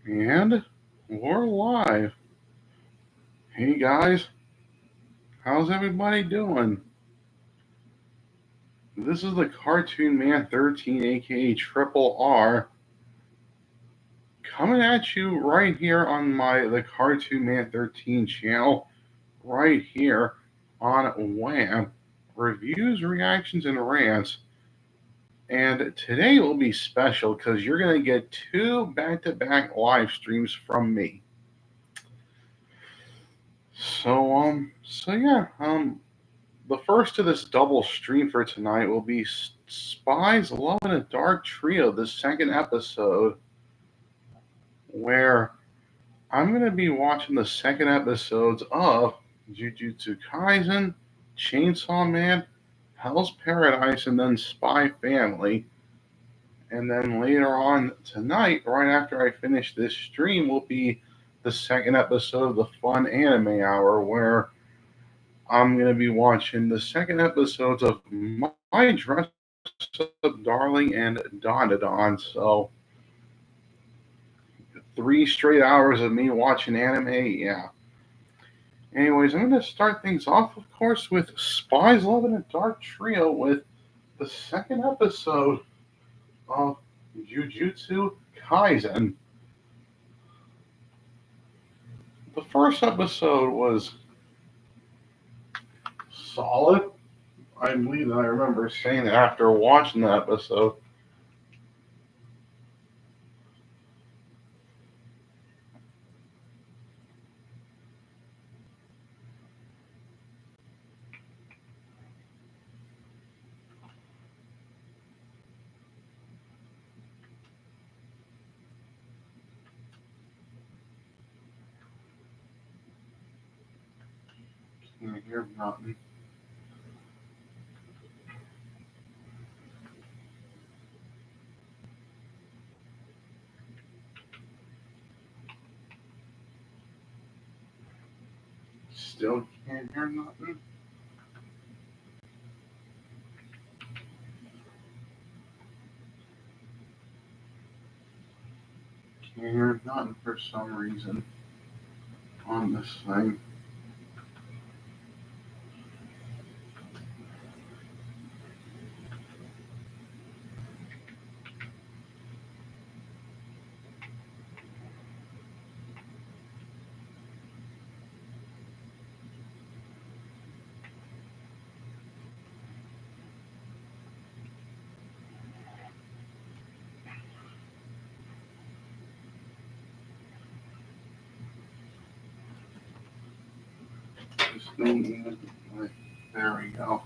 And we're live. Hey guys, how's everybody doing? This is the Cartoon Man 13, aka Triple R, coming at you right here on the Cartoon Man 13 channel, right here on Wham! Reviews, reactions, and rants. And today will be special because you're gonna get two back-to-back live streams from me. The first of this double stream for tonight will be Spies, Love in a Dark Trio, the second episode, where I'm going to be watching the second episodes of Jujutsu Kaisen, Chainsaw Man, Hell's Paradise, and then Spy Family. And then later on tonight, right after I finish this stream, will be the second episode of the Fun Anime Hour, where I'm going to be watching the second episodes of My Dress Up Darling and Don. So, 3 straight hours of me watching anime, yeah. Anyways, I'm going to start things off, of course, with Spies, Love in a Dark Trio with the second episode of Jujutsu Kaisen. The first episode was solid. I believe that I remember saying that after watching the episode. Can't hear nothing. Still can't hear nothing. Can't hear nothing for some reason on this thing. This thing even, there we go.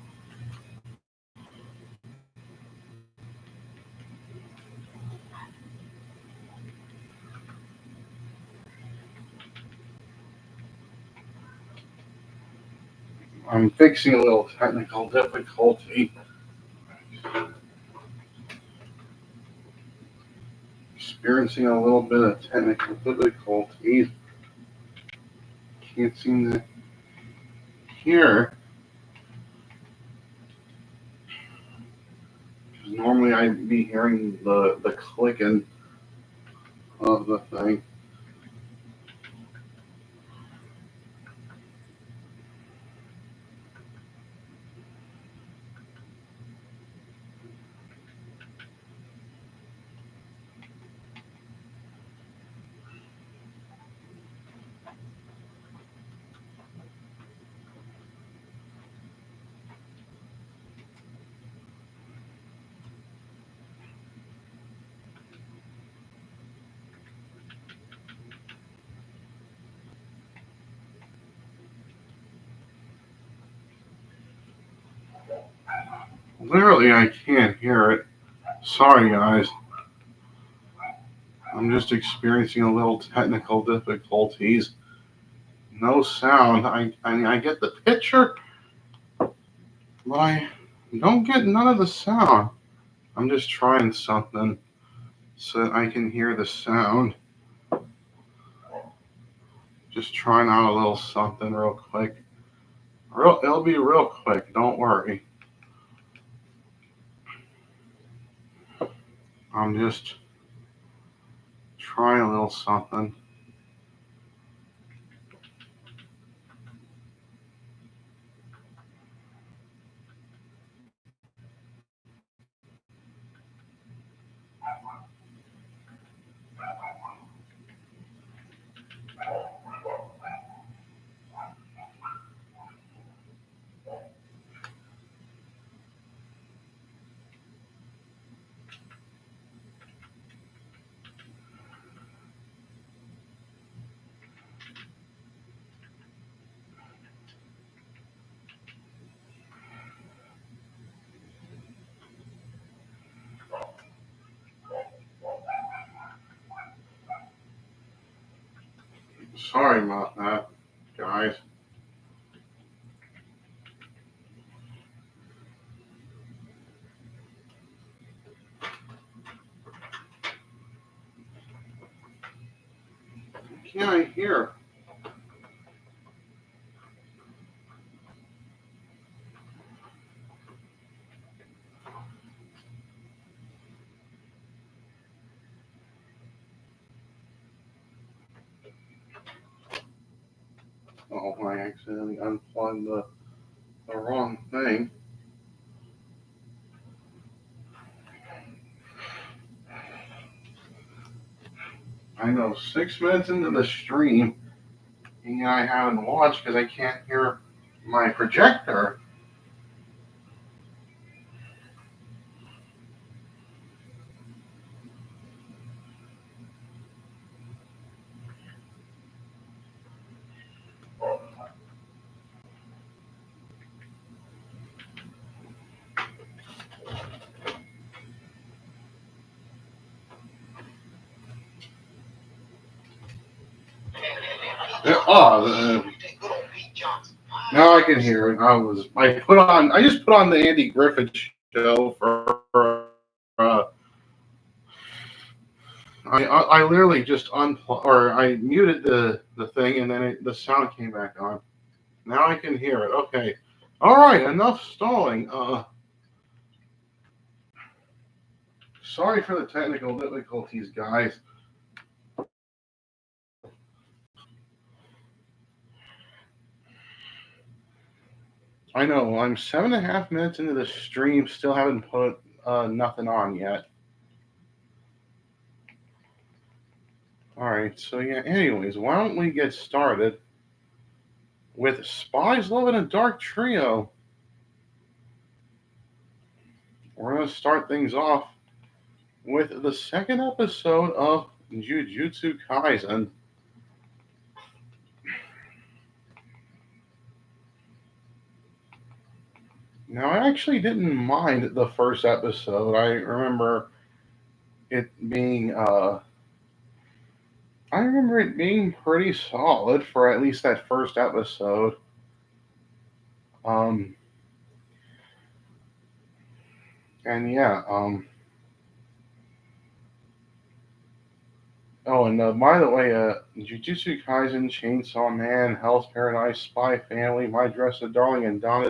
I'm fixing a little technical difficulty. Experiencing a little bit of technical difficulties. Can't seem to hear. Because normally I'd be hearing the clicking of the thing. Literally, I can't hear it. Sorry, guys. I'm just experiencing a little technical difficulties. No sound. I get the picture, but I don't get none of the sound. I'm just trying something so that I can hear the sound. Just trying out a little something real quick. It'll be real quick. Don't worry. I'm just try a little something. Sorry about that, guys. Can't I hear? Oh, I accidentally unplugged the wrong thing. I know 6 minutes into the stream, and I haven't watched because I can't hear my projector. Now I can hear it. I just put on the Andy Griffith show for. I literally just unplugged or I muted the thing and then the sound came back on. Now I can hear it. Okay. All right. Enough stalling. Sorry for the technical difficulties, guys. I know I'm 7.5 minutes into the stream, still haven't put nothing on yet. All right, so yeah. Anyways, why don't we get started with Spies, Love, and a Dark Trio? We're gonna start things off with the second episode of Jujutsu Kaisen. Now, I actually didn't mind the first episode. I remember it being pretty solid for at least that first episode. Um, and yeah. Oh, and by the way, Jujutsu Kaisen, Chainsaw Man, Hell's Paradise, Spy Family, My Dress a Darling, and Don.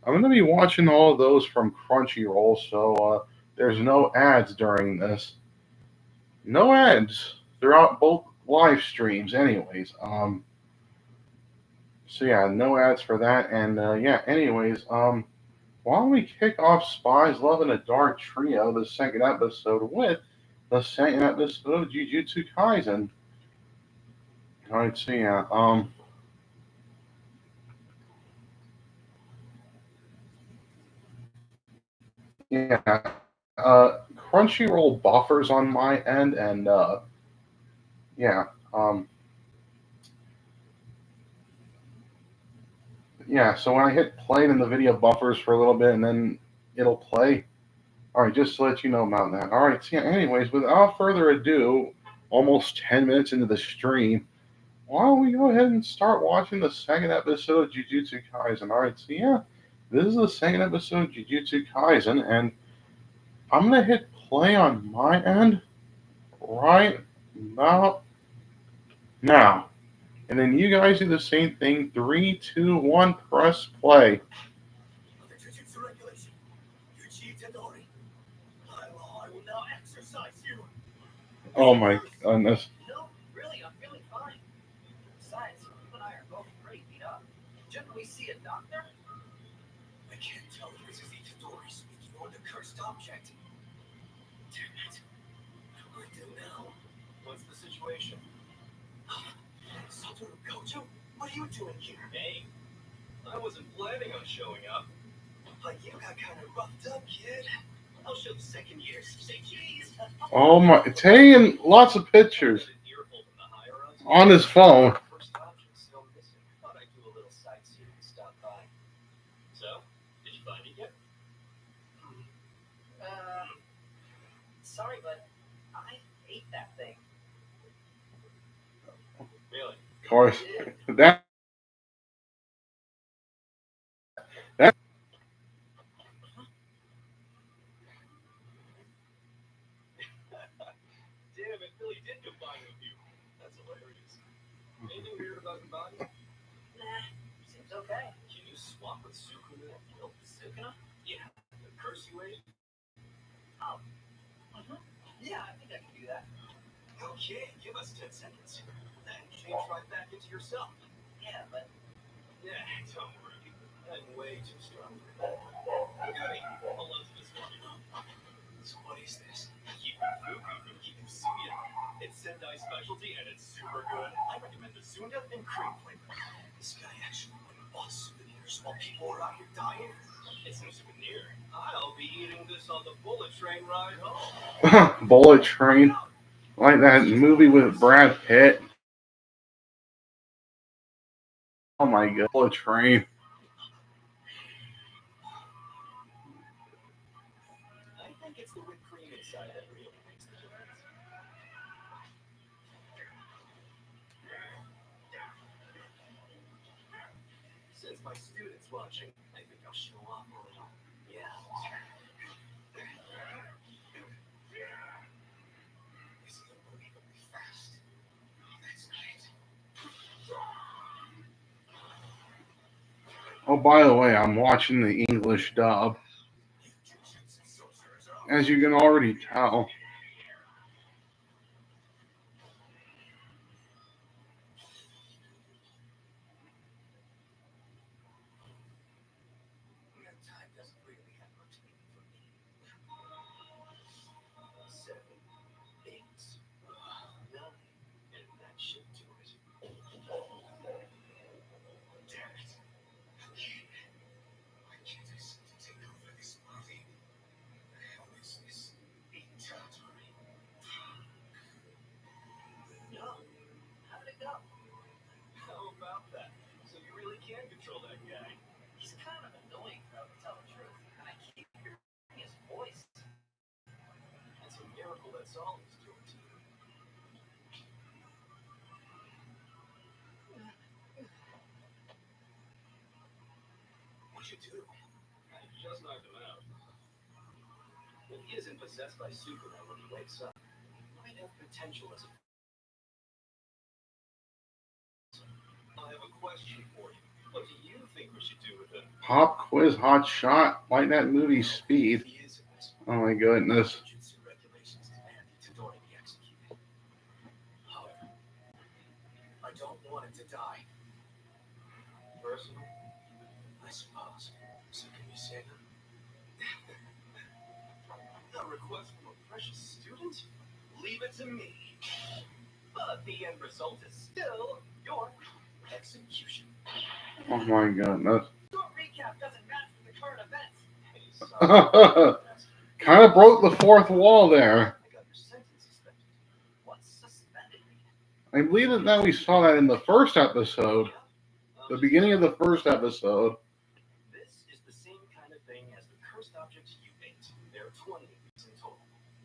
I'm going to be watching all of those from Crunchyroll, so there's no ads during this. No ads throughout both live streams, anyways. So yeah, no ads for that, and yeah. Anyways, why don't we kick off Spies, Love, and a Dark Trio, the second episode, with the second episode of Jujutsu Kaisen. All right, so yeah, yeah, Crunchyroll buffers on my end, and yeah, yeah. So when I hit play, then the video buffers for a little bit, and then it'll play. All right, just to let you know about that. All right, so yeah. Anyways, without further ado, almost 10 minutes into the stream, why don't we go ahead and start watching the second episode of Jujutsu Kaisen? All right, so yeah, this is the second episode of Jujutsu Kaisen, and I'm gonna hit play on my end right about now. And then you guys do the same thing. 3, 2, 1, press play. The Jujutsu regulation. You achieved doin. By law, I will now exercise you. Oh my goodness. No, really, I'm feeling fine. Besides, you and I are both pretty beat up. Shouldn't we see a doctor? I can't tell if this is Itadori speaking or the cursed object. Damn it. What do I do now? What's the situation? Satoru Gojo? What are you doing here? Hey, I wasn't planning on showing up. But you got kind of roughed up, kid. I'll show the second years. Say cheese. Oh my, taking lots of pictures on his phone. First object still missing. Thought I'd do a little sightseeing and stop by. So, did you find it yet? Sorry, but I hate that thing. Really? Of course, that Damn, it really did combine with you. That's hilarious. Anything weird about the body? Nah, seems okay. Can you swap with Sukuna and kill Sukuna? Yeah, the curse you ate? Oh. Yeah, I think I can do that. Okay, give us 10 seconds. Then change right back into yourself. Yeah, but... Yeah, don't worry. I'm way too strong for that. Goody, hold on to this one. So what is this? Yusuya. It's Sendai specialty and it's super good. I recommend the Sunda and cream flavor. This guy actually bought souvenirs while people are out here dying. It's no souvenir. I'll be eating this on the bullet train ride home. bullet train, like that movie with Brad Pitt. Oh my god, bullet train. I think it's the whipped cream inside that really makes the difference. Since my student's watching, I think I'll show off a little. Yeah. This is unbelievably fast. That's great. Oh, by the way, I'm watching the English dub, as you can already tell. Time doesn't really have much meaning for me. 7, 8, 9, and that should do it. Damn it. Why can't I seem to take over this movie? The hell is this? Itadori. No. How did it go? How about that? So you really can control that guy. He's kind of annoying, though, to tell the truth. And I keep hearing his voice. It's a miracle that's all he's doing to you. What'd you do? I just knocked him out. If he isn't possessed by Superman when he wakes up, he might have potential as a... I have a question for you. What do you think we should do with him? Pop quiz, hot shot, like that movie Speed. If he is innocent, Oh my goodness. Jujutsu regulations demand Itadori be executed. However, I don't want him to die. Personal? I suppose. So can you save him? A request from a precious student? Leave it to me. But the end result is still your execution. Oh my goodness. Your recap doesn't match with the current events. Hey, sorry. Kind of broke the fourth wall there. I got your sentence suspended. What's suspended mean? I believe that we saw that in the first episode, the beginning of the first episode. This is the same kind of thing as the cursed objects you ate. There are 20 in total.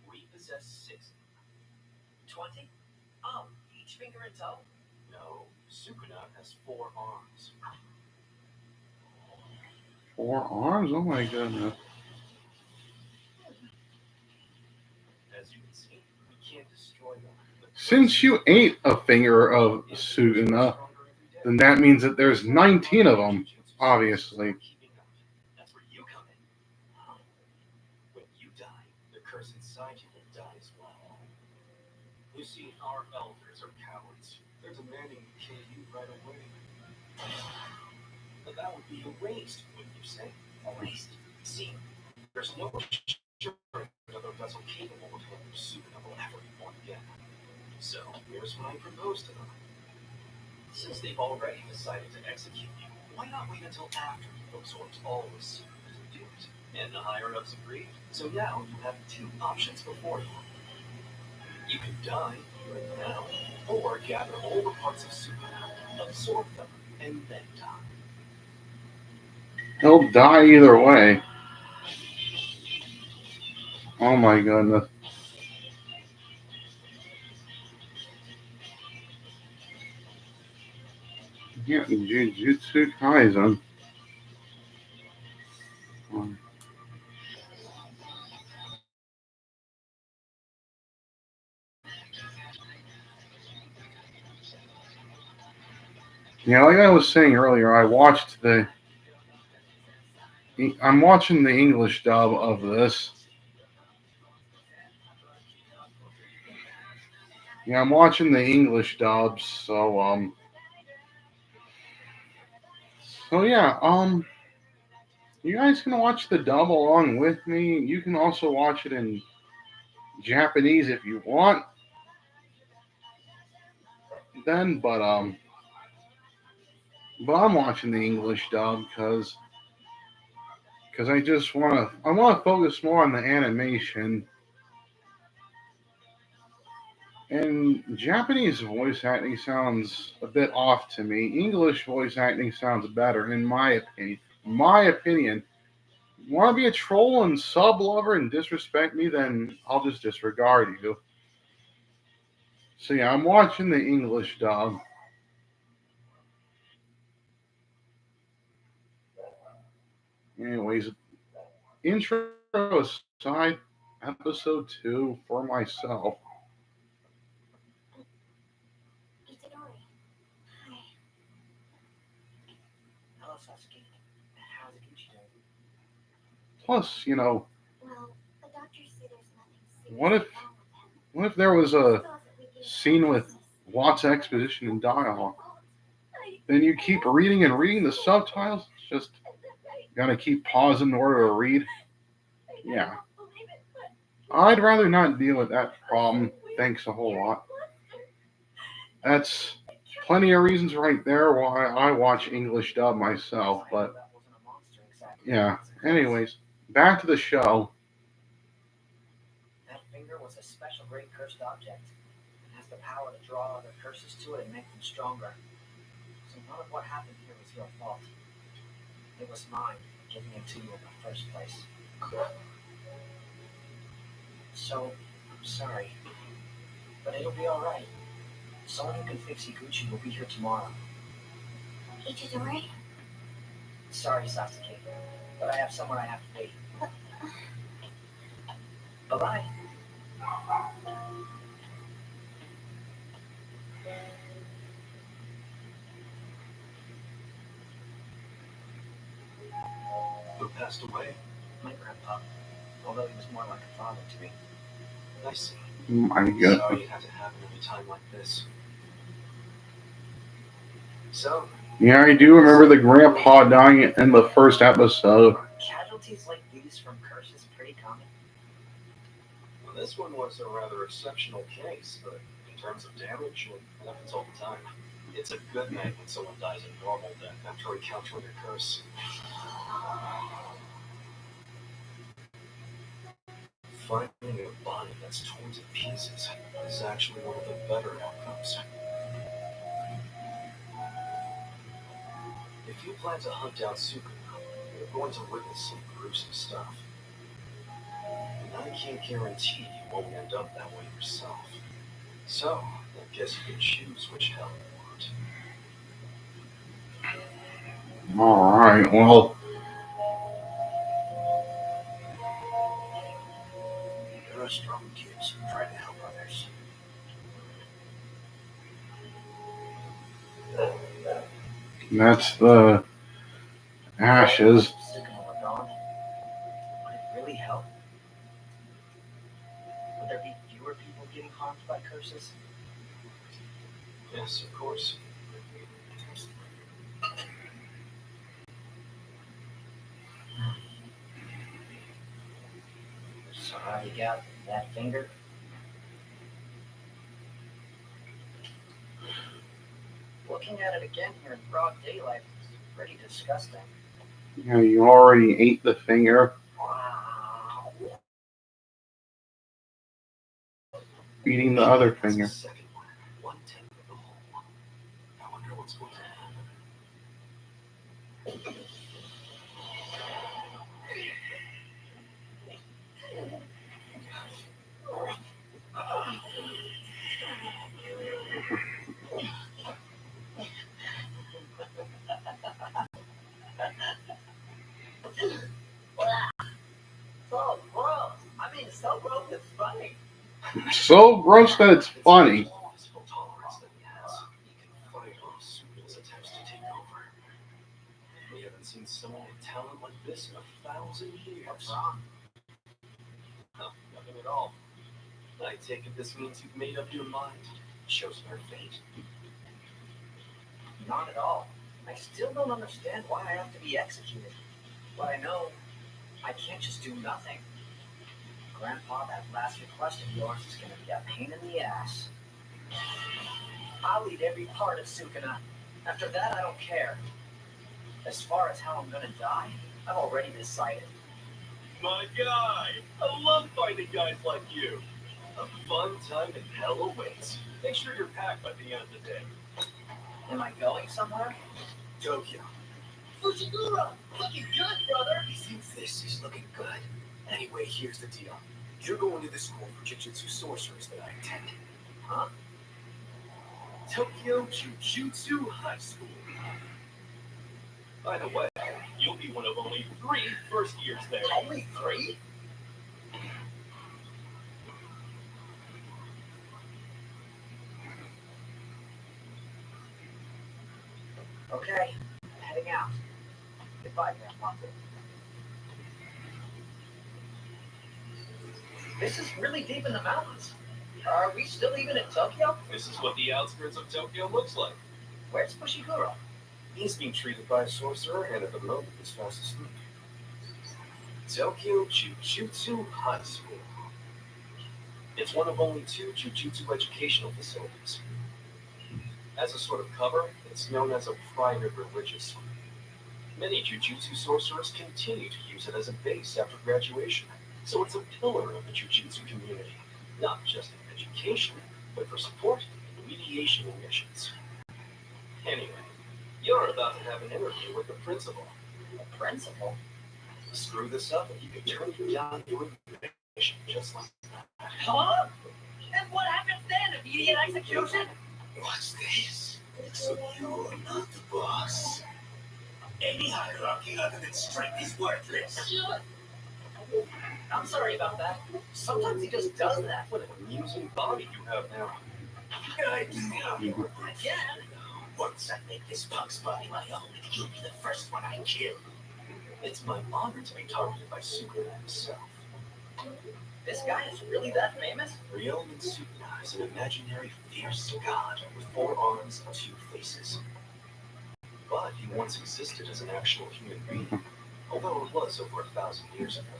We possess 6. 20? Oh, each finger in toe? No, Sukuna has 4 arms. 4 arms? Oh my goodness. As you can see, we can't destroy them. Since you ate a finger of Sukuna, then that means that there's 19 of them, obviously. That's where you come in. When you die, the curse inside you will die as well. You see, our elders are cowards. They're demanding to kill you right away. But that would be erased, wouldn't you say? Erased? See, there's no assurance another vessel capable of handling Sukuna will ever be born again. So, here's what I propose to them. Since they've already decided to execute you, why not wait until after you've absorbed all the Sukuna to do it? And the higher-ups agreed. So now you have two options before you. You can die here and now, or gather all the parts of Sukuna, absorb them, and then die. He'll die either way. Oh my goodness. Yeah, Jujutsu Kaisen. Yeah, like I was saying earlier, I'm watching the English dub of this. Yeah, I'm watching the English dubs, so yeah, you guys can watch the dub along with me. You can also watch it in Japanese if you want. Then, but I'm watching the English dub because I want to focus more on the animation. And Japanese voice acting sounds a bit off to me. English voice acting sounds better, in my opinion. My opinion. You want to be a troll and sub lover and disrespect me, then I'll just disregard you. So yeah, I'm watching the English dub. Anyways, intro aside, episode 2 for myself. Itadori. Hi. Hello, Sasuke. How's Gucci doing? Plus, Well, the doctors say there's nothing what if seriously wrong with him. what if there was a Still hasn't regained scene with consciousness. Watt's exposition and dialogue? I Then you keep reading and reading the subtitles. It's just gotta keep pausing in order to read. Yeah, don't believe it, but I'd rather not deal with that problem. Thanks a whole lot. That's plenty of reasons right there why I watch English dub myself. But that wasn't a monster exactly. yeah. Anyways, back to the show. That finger was a special great cursed object. It has the power to draw other curses to it and make them stronger. So none of what happened here was your fault. It was mine for giving it to you in the first place. So, I'm sorry. But it'll be alright. Someone who can fix Higuchi will be here tomorrow. Itadori? Sorry, Sasuke, but I have somewhere I have to be. Bye-bye. Who passed away? My grandpa, although he was more like a father to me. I see. My Sorry God. it had to happen at a time like this. So, Yeah, I do remember the grandpa dying in the first episode. Are casualties like these from curses pretty common? well, this one was a rather exceptional case, but in terms of damage, it happens all the time. It's a good night when someone dies a normal death after encountering a curse. Finding a body that's torn to pieces is actually one of the better outcomes. If you plan to hunt down Sukuna, you're going to witness some gruesome stuff. And I can't guarantee you won't end up that way yourself. So, I guess you can choose which hell you want. Alright, well, You're a strong kid, so try to help others. that's the ashes. Sukuna were gone. Would it really help? Would there be fewer people getting harmed by curses? curses? Yes, of course. So how you got that finger? Looking at it again here in broad daylight is pretty disgusting. You already ate the finger. Wow. Eating the other That's the finger. second one. 1/10 of the whole. I wonder what's going to happen. So gross. I mean, so gross it's funny. So gross that it's funny. Physical tolerance that he has. He can fight off Sukuna's attempts to take over. We haven't seen someone with talent like this in 1,000 years. What's wrong? No, nothing at all. I take it this means you've made up your mind. Chosen your fate. Not at all. I still don't understand why I have to be executed. But I know I can't just do nothing. Grandpa, that last request of yours is going to be a pain in the ass. I'll eat every part of Sukuna. After that, I don't care. As far as how I'm going to die, I've already decided. My guy! I love finding guys like you. A fun time in hell awaits. Make sure you're packed by the end of the day. Am I going somewhere? Tokyo. Fushiguro! Looking good, brother! You think this is looking good? Anyway, here's the deal. You're going to the school for Jujutsu sorcerers that I attend. Huh? Tokyo Jujutsu High School. By the way, you'll be one of only 3 first years there. Only 3? Okay, I'm heading out. Goodbye, Grandpa. This is really deep in the mountains. Are we still even in Tokyo? This is what the outskirts of Tokyo looks like. Where's Fushiguro? He's being treated by a sorcerer and at the moment is fast asleep. Tokyo Jujutsu High School. It's one of only 2 Jujutsu educational facilities. As a sort of cover, it's known as a private religious school. Many Jujutsu sorcerers continue to use it as a base after graduation, so it's a pillar of the Jujutsu community, not just in education, but for support and mediation in missions. Anyway, you're about to have an interview with the principal. The principal? Screw this up and you can turn you down your mission just like that. Huh? And what happens then? Immediate execution? What's this? So you're not the boss. Any hierarchy other than strength is worthless. I'm sorry about that. Sometimes he just does that. What an amusing body you have now. Again? Once I make this punk's body my own, you'll be the first one I kill. It's my honor to be targeted by Sukuna himself. This guy is really that famous? Ryo Sukuna is an imaginary fierce god with 4 arms and 2 faces. But he once existed as an actual human being, although it was over 1,000 years ago.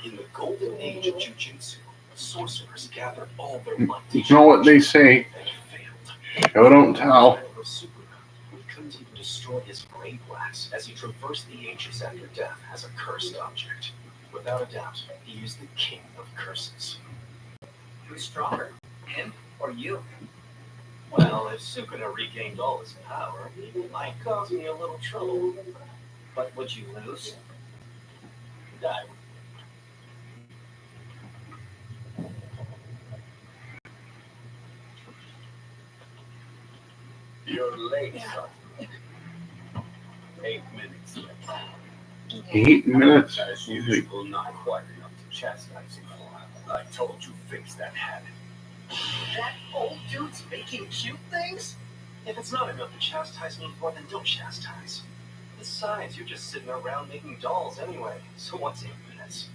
In the golden age of Jujutsu, sorcerers gathered all their might to You know what they say, and failed. show don't tell. Sukuna, we couldn't even destroy his brain glass as he traversed the ages after death as a cursed object. Without a doubt, he is the king of curses. Who's stronger? Him or you? Well, if Sukuna regained all his power, it might cause me a little trouble. But would you lose? I You're late, son. 8 minutes left. 8 minutes? As usual, not quite enough to chastise him. I told you fix that habit. That old dude's making cute things? If it's not enough to chastise me for, then don't chastise. Besides, you're just sitting around making dolls anyway, so what's 8 minutes?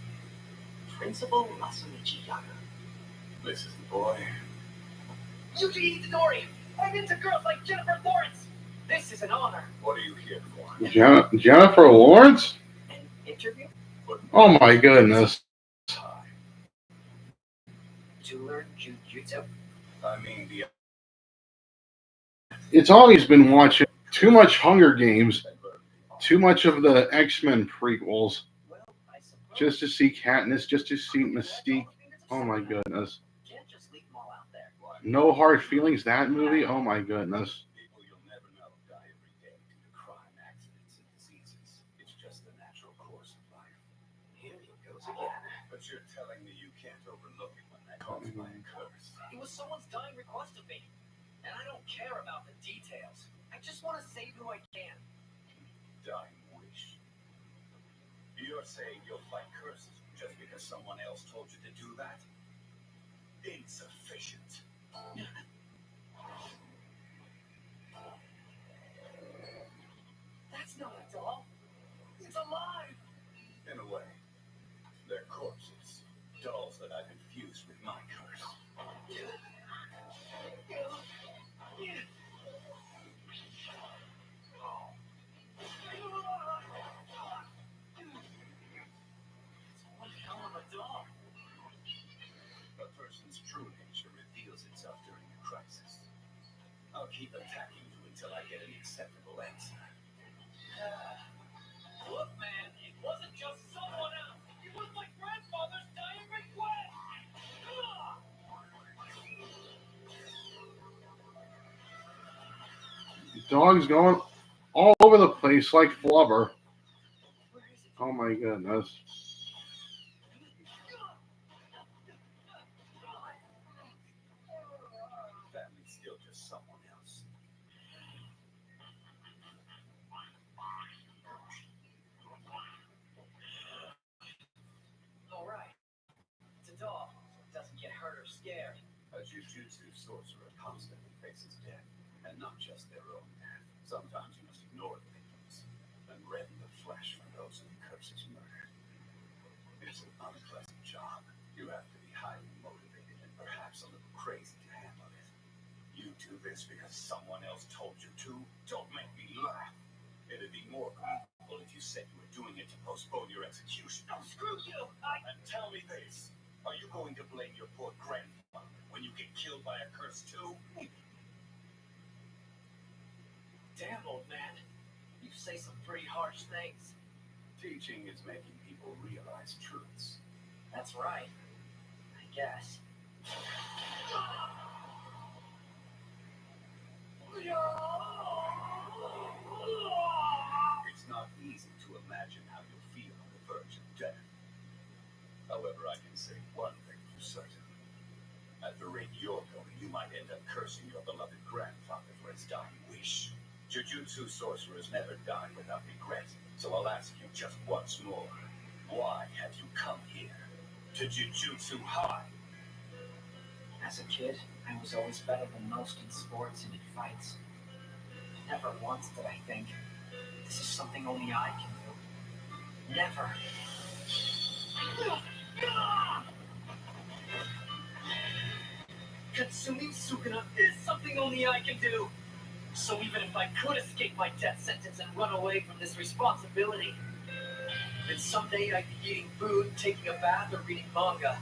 Principal Masamichi Yaga. Listen, boy. Yuji Itadori! I'm into girls like Jennifer Lawrence! This is an honor. What are you here for? Jennifer Lawrence? An interview? Oh my goodness. To learn Jujutsu? I mean, the It's always been watching too much Hunger Games, too much of the X-Men prequels, Well, I suppose. just to see Katniss, just to see Mystique. Oh my goodness. Can't just leave them all out there. No Hard Feelings, that movie? Oh my goodness. people you'll never know die every day due to crime, accidents, and diseases. It's just the natural course of life. Here he goes again. But you're telling me you can't overlook it when that caused by a curse. It was someone's dying request of me. And I don't care about the details. I just want to save who I can. Dying wish. You're saying you'll fight curses just because someone else told you to do that? Insufficient. That's not a doll. It's alive. In a way, they're corpses. Dolls that I've infused with my curse. It's one hell of a doll. A person's true nature reveals itself during a crisis. I'll keep attacking you until I get an acceptable answer. Look, man, it wasn't just someone else. It was my grandfather's dying request. Dog's going all over the place like Flubber. Where is it? Oh my goodness. Family's still just someone else. All right. It's a doll, so it doesn't get hurt or scared. A Jujutsu sorcerer constantly faces death, and not just their own death. Sometimes you must ignore the victims and rend the flesh from those who the curses murdered. It's an unpleasant job. You have to be highly motivated and perhaps a little crazy to handle it. You do this because someone else told you to? Don't make me laugh. It'd be more believable if you said you were doing it to postpone your execution. Oh, screw you! And tell me this. Are you going to blame your poor grandfather when you get killed by a curse too? Damn, old man. You say some pretty harsh things. Teaching is making people realize truths. That's right. I guess. It's not easy to imagine how you'll feel on the verge of death. However, I can say one thing for certain. At the rate you're going, you might end up cursing your beloved grandfather for his dying wish. Jujutsu sorcerers never die without regret, so I'll ask you just once more. Why have you come here? To Jujutsu High? As a kid, I was always better than most in sports and in fights. Never once did I think, this is something only I can do. Never. Consuming Sukuna is something only I can do. So even if I could escape my death sentence and run away from this responsibility, then someday I'd be eating food, taking a bath, or reading manga.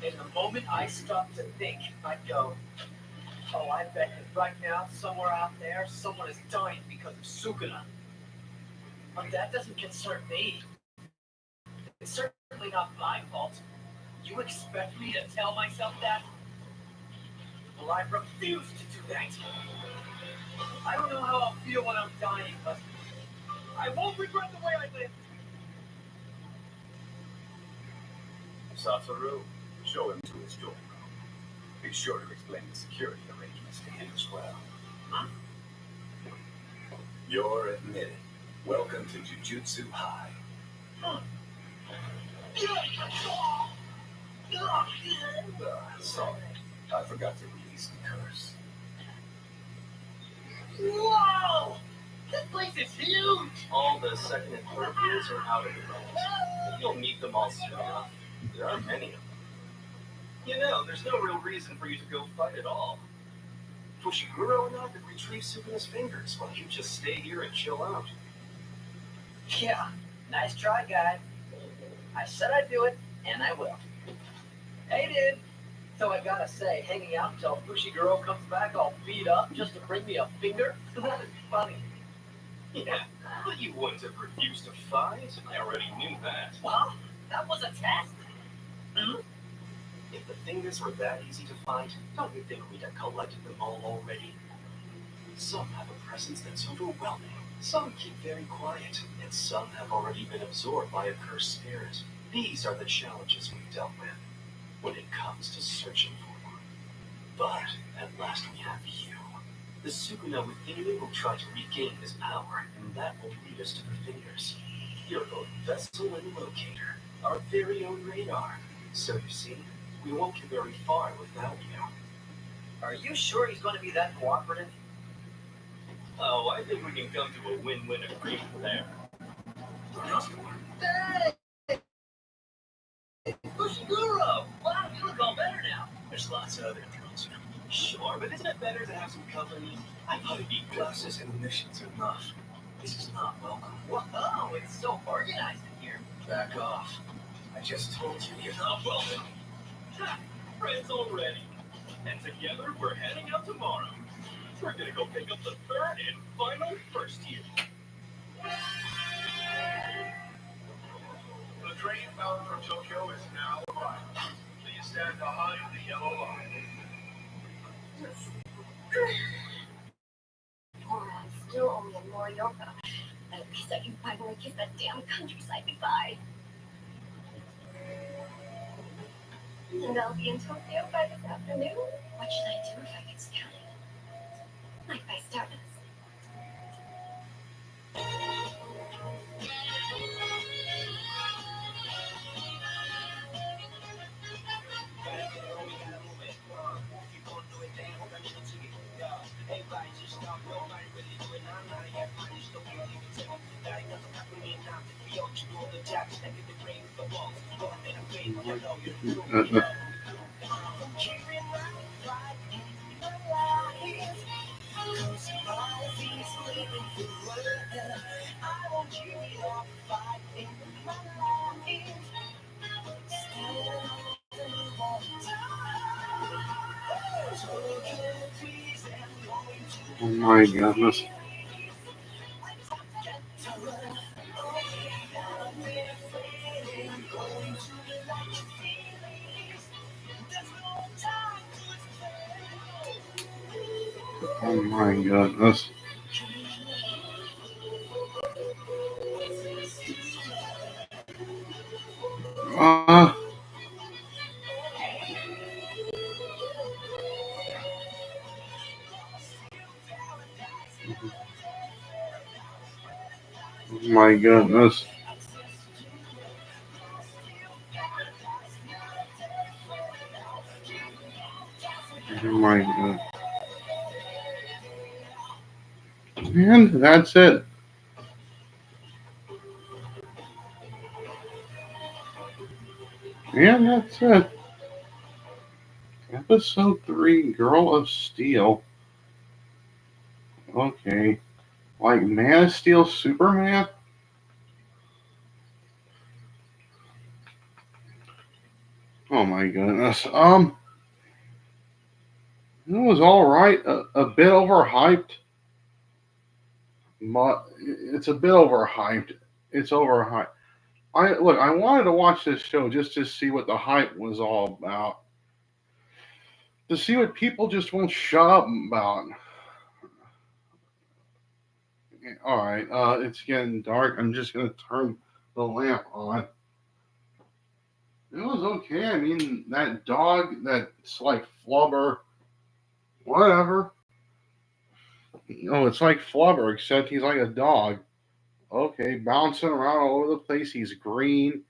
And the moment I stop to think, I'd go, oh, I bet that right now, somewhere out there, someone is dying because of Sukuna. But that doesn't concern me. It's certainly not my fault. You expect me to tell myself that? Well, I refuse to do that. I don't know how I'll feel when I'm dying, but I won't regret the way I lived. Satoru, show him to his dorm room. Be sure to explain the security arrangements to him as well. Huh? You're admitted. Welcome to Jujutsu High. Sorry, I forgot to release the curse. Whoa! This place is huge! All the second and third years are out of the road. You'll meet them all soon enough. There are many of them. You know, there's no real reason for you to go fight at all. Fushiguro and I could retrieve Sukuna's fingers while you just stay here and chill out. Yeah, nice try, guy. I said I'd do it, and I will. Hey, dude. So I gotta say, hanging out until Fushiguro comes back all beat up just to bring me a finger? That is funny. Yeah, but you wouldn't have refused to fight. I already knew that. Well, that was a test. If the fingers were that easy to find, don't you think we'd have collected them all already? Some have a presence that's overwhelming. Some keep very quiet, and some have already been absorbed by a cursed spirit. These are the challenges we've dealt with when it comes to searching for one. But at last we have you. The Sukuna within you will try to regain his power, and that will lead us to the fingers. You're both vessel and locator, our very own radar. So you see, we won't get very far without you. Are you sure he's going to be that cooperative? Oh, I think we can come to a win-win agreement there. Hey! Fushiguro! Wow, you look all better now. There's lots of other girls. Sure, but isn't it better to have some company? I thought it'd be classes and missions enough. This is not welcome. Whoa, it's so organized in here. Back off. I just told you you're not welcome. Ha! Friends already. And together we're heading out tomorrow. We're gonna go pick up the third and final first year. The train bound for Tokyo is now arriving. Please stand behind the yellow line. I'm still only in Morioka. At least I can finally kiss that damn countryside goodbye. And I'll be in Tokyo by this afternoon. What should I do if I get scouted? Like by Stardust. Oh my goodness. Oh my goodness. Uh, oh my goodness. Oh my goodness. And that's it. And that's it. Episode 3, Girl of Steel. Okay. Like Man of Steel Superman? Oh my goodness. It was alright. A bit overhyped. It's a bit overhyped. It's overhyped. I wanted to watch this show just to see what the hype was all about. To see what people just won't shut up about. Alright, it's getting dark. I'm just gonna turn the lamp on. It was okay. I mean, that dog that's like Flubber, whatever. It's like Flubber, except he's like a dog. Okay, bouncing around all over the place. He's green.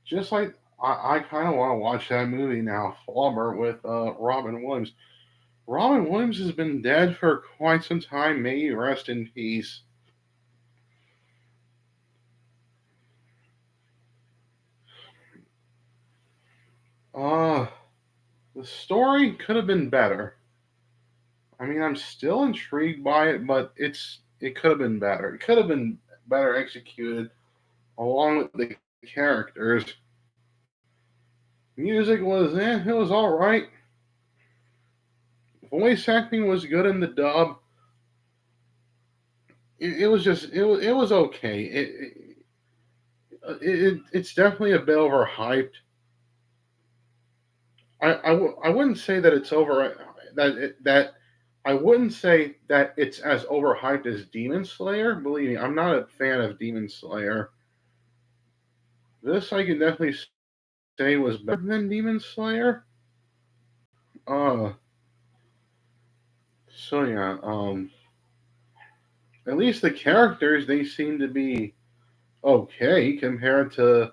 Just like I kind of want to watch that movie now, Flubber with Robin Williams. Robin Williams has been dead for quite some time. May he rest in peace. Uh, The story could have been better. I mean, I'm still intrigued by it, but it could have been better. It could have been better executed along with the characters. Music was it was all right. Voice acting was good in the dub. It was just it was okay. It's definitely a bit overhyped. I wouldn't say that it's over that I wouldn't say that it's as overhyped as Demon Slayer. Believe me, I'm not a fan of Demon Slayer. This I can definitely say was better than Demon Slayer. Uh, so yeah, at least the characters they seem to be okay compared to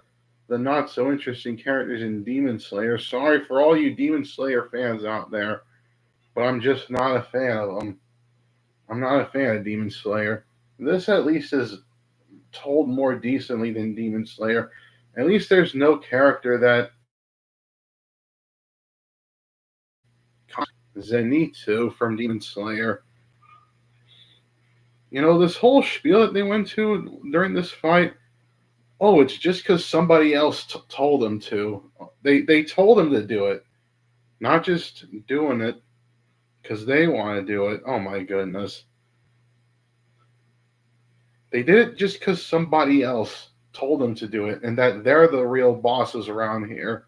the not so interesting characters in Demon Slayer. Sorry for all you Demon Slayer fans out there, but I'm just not a fan of them. I'm not a fan of Demon Slayer. This at least is told more decently than Demon Slayer. At least there's no character that Zenitsu from Demon Slayer. You know, this whole spiel that they went to during this fight, oh, it's just because somebody else told them to. They told them to do it, not just doing it because they want to do it. Oh my goodness. They did it just because somebody else told them to do it and that they're the real bosses around here.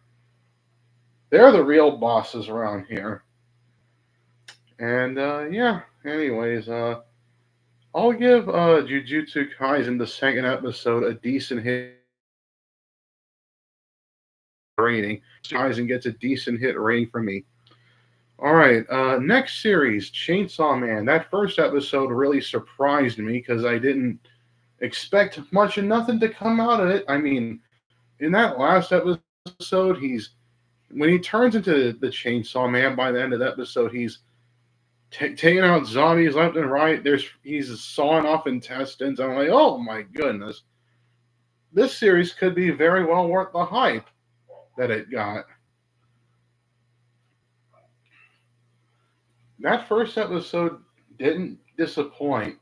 They're the real bosses around here. And yeah, anyways, I'll give Jujutsu Kaisen the second episode a decent hit rating. Kaisen gets a decent hit rating from me. All right, next series, Chainsaw Man. That first episode really surprised me because I didn't expect much of nothing to come out of it. I mean, in that last episode, he's when he turns into the Chainsaw Man. By the end of the episode, he's taking out zombies left and right. He's sawing off intestines. I'm like, oh my goodness, this series could be very well worth the hype that it got. That first episode didn't disappoint.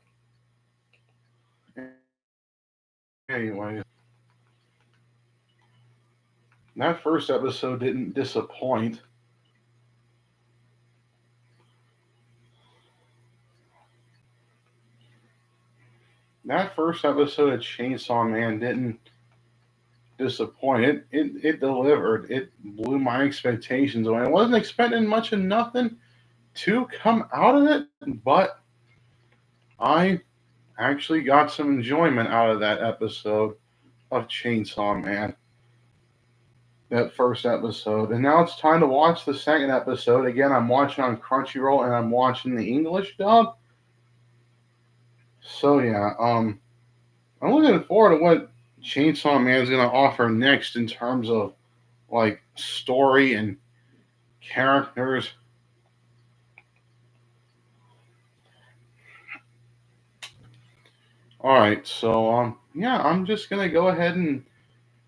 Anyway, that first episode didn't disappoint. That first episode of Chainsaw Man didn't disappoint. It delivered. It blew my expectations away. I wasn't expecting much of nothing to come out of it, but I actually got some enjoyment out of that episode of Chainsaw Man. That first episode. And now it's time to watch the second episode. Again, I'm watching on Crunchyroll and I'm watching the English dub. So yeah, I'm looking forward to what Chainsaw Man is gonna offer next in terms of like story and characters. Alright, so yeah, I'm just gonna go ahead and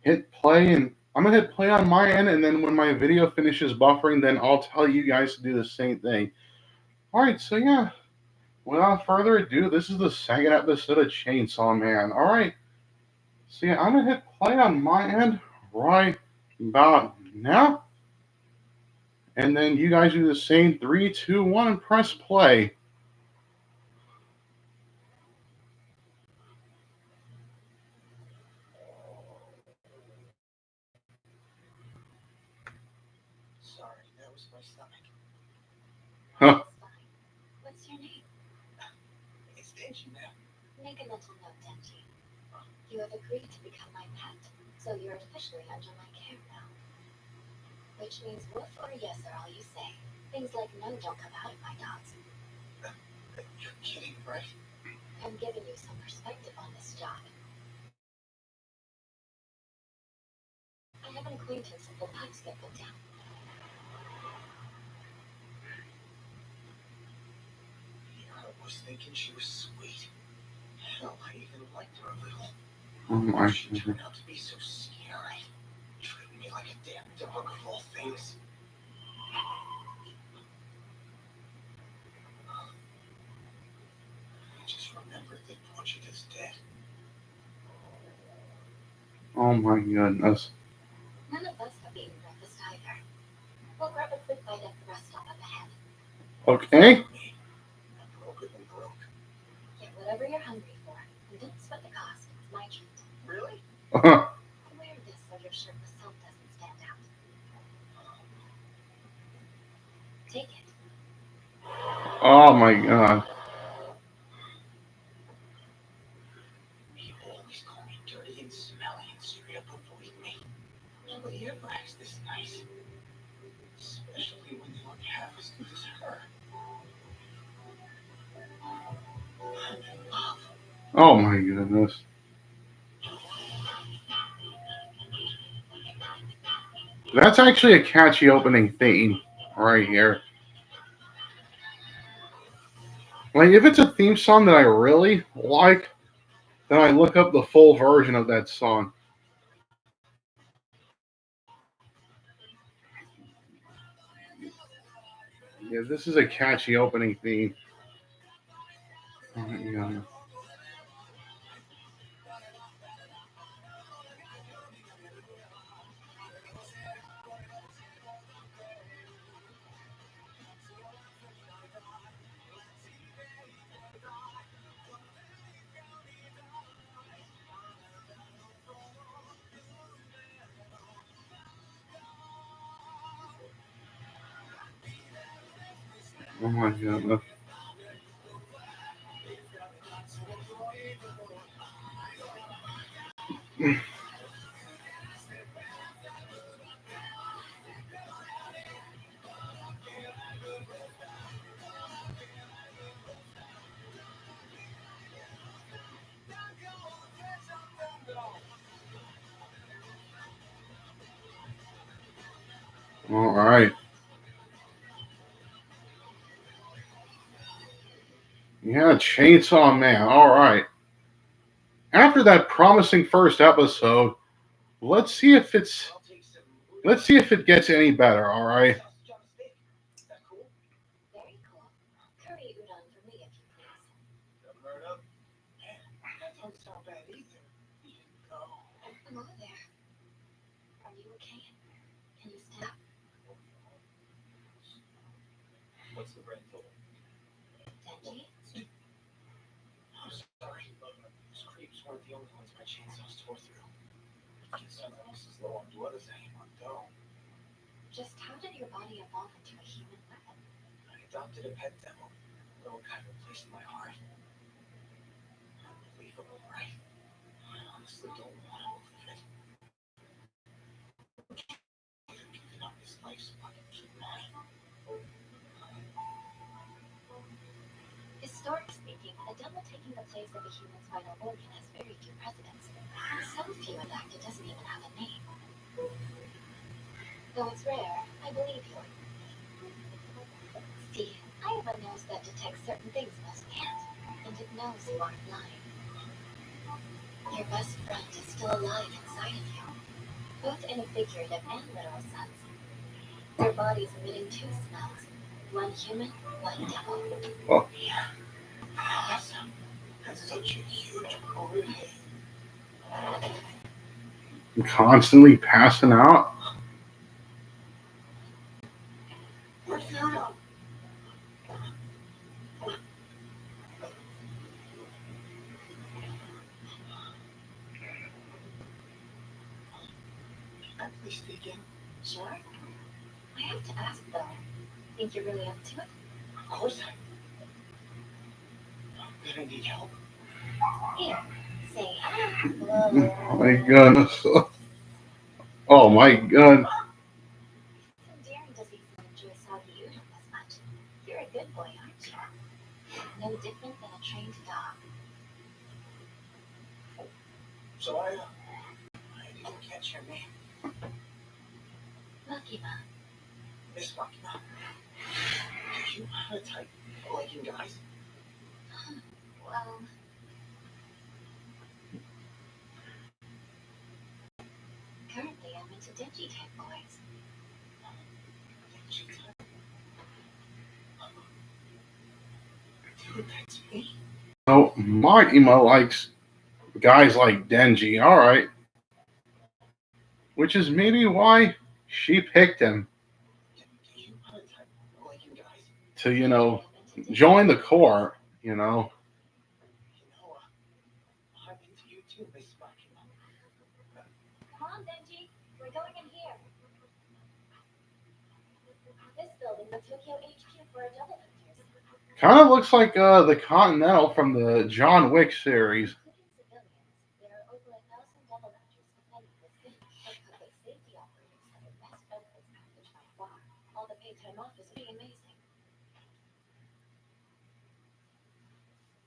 hit play and I'm gonna hit play on my end and then when my video finishes buffering, then I'll tell you guys to do the same thing. Alright, so yeah, without further ado, this is the second episode of Chainsaw Man. Alright. So yeah, I'm gonna hit play on my end right about now. And then you guys do the same 3, 2, 1 and press play. Sorry, that was my stomach. Huh. What's your name? It's Denji now. Make a mental note, Denji. You have agreed to become my pet, so you're officially under my care now. Which means woof or yes are all you say. Things like no don't come out of my dogs. You're kidding, right? I'm giving you some perspective on this job. I have an acquaintance if the pipes get put down. Yeah, I was thinking she was sweet. Hell, I even liked her a little. Oh my. She turned out to be so scary. Treating me like a damn dog of all things. I just remembered that Portuga's dead. Oh my goodness. None of us have eaten breakfast either. We'll grab a quick bite at the rest stop up ahead. Okay. I'm broke and broke. Get whatever you're hungry for, and don't sweat the cost. It's my treat. Really? Wear this so your shirtless self doesn't stand out. Take it. Oh my god. People always call me dirty and smelly and straight up avoid me. Nobody ever acts this nice. Especially when they look half as good as her. I'm in love. Oh my goodness. That's actually a catchy opening theme right here. Like, if it's a theme song that I really like, then I look up the full version of that song. Yeah, this is a catchy opening theme. Oh my God. Oh my goodness. All right. Yeah, Chainsaw Man. All right. After that promising first episode, let's see if it's I'll take some. let's see if it gets any better. All right. Sausage on a steak. Is that cool? Very cool. Curry udon for me, if you please. Never heard of? Man, that don't sound bad either. No. I'm over there. Are you okay? Can you stop? What's the grand total? Denji? I'm sorry. Those creeps weren't the only ones my chainsaws tore through. Someone else is low on blood as I am on dough. Just how did your body evolve into a human weapon? I adopted a pet devil. Little guy replaced my heart. Unbelievable, right? I honestly don't want to believe it. He's giving up his life so I can keep mine. Historically speaking, a devil taking the place of a human's vital organ has very few precedents. And so few, in fact, it doesn't even have a name. Though it's rare, I believe you. See, I have a nose that detects certain things most can't, and it knows you aren't lying. Your best friend is still alive inside of you, both in a figurative and literal sense. Your body's emitting two smells, one human, one devil. Oh. Yeah. Awesome. That's such a huge relief. Constantly passing out. Where's Frodo? Can I please speak in? Sure. I have to ask, though. Think you're really up to it? Of course I'm gonna need help. Here, say Oh my goodness. Oh my god. It's endearing to see someone enjoy soggy udon this much. You're a good boy, aren't you? No different than a trained dog. So I didn't catch your name. Makima. Miss Makima. Do you have a type for liking guys? Well, currently I'm into Denji type boys. Denji. Dude, that's me. So Makima likes guys like Denji, alright. Which is maybe why she picked him Do you want to type liking guys? to, join the Corps, You know, I'm into you too, Miss Makima. Come on, Benji. We're going in here. This building, the Tokyo HQ for our double hunters. Kind of looks like the Continental from the John Wick series. Including civilians, there are over 1,000 double hunters defending the city. Our public safety operators have the best benefits package by far. All the paid time off is pretty amazing.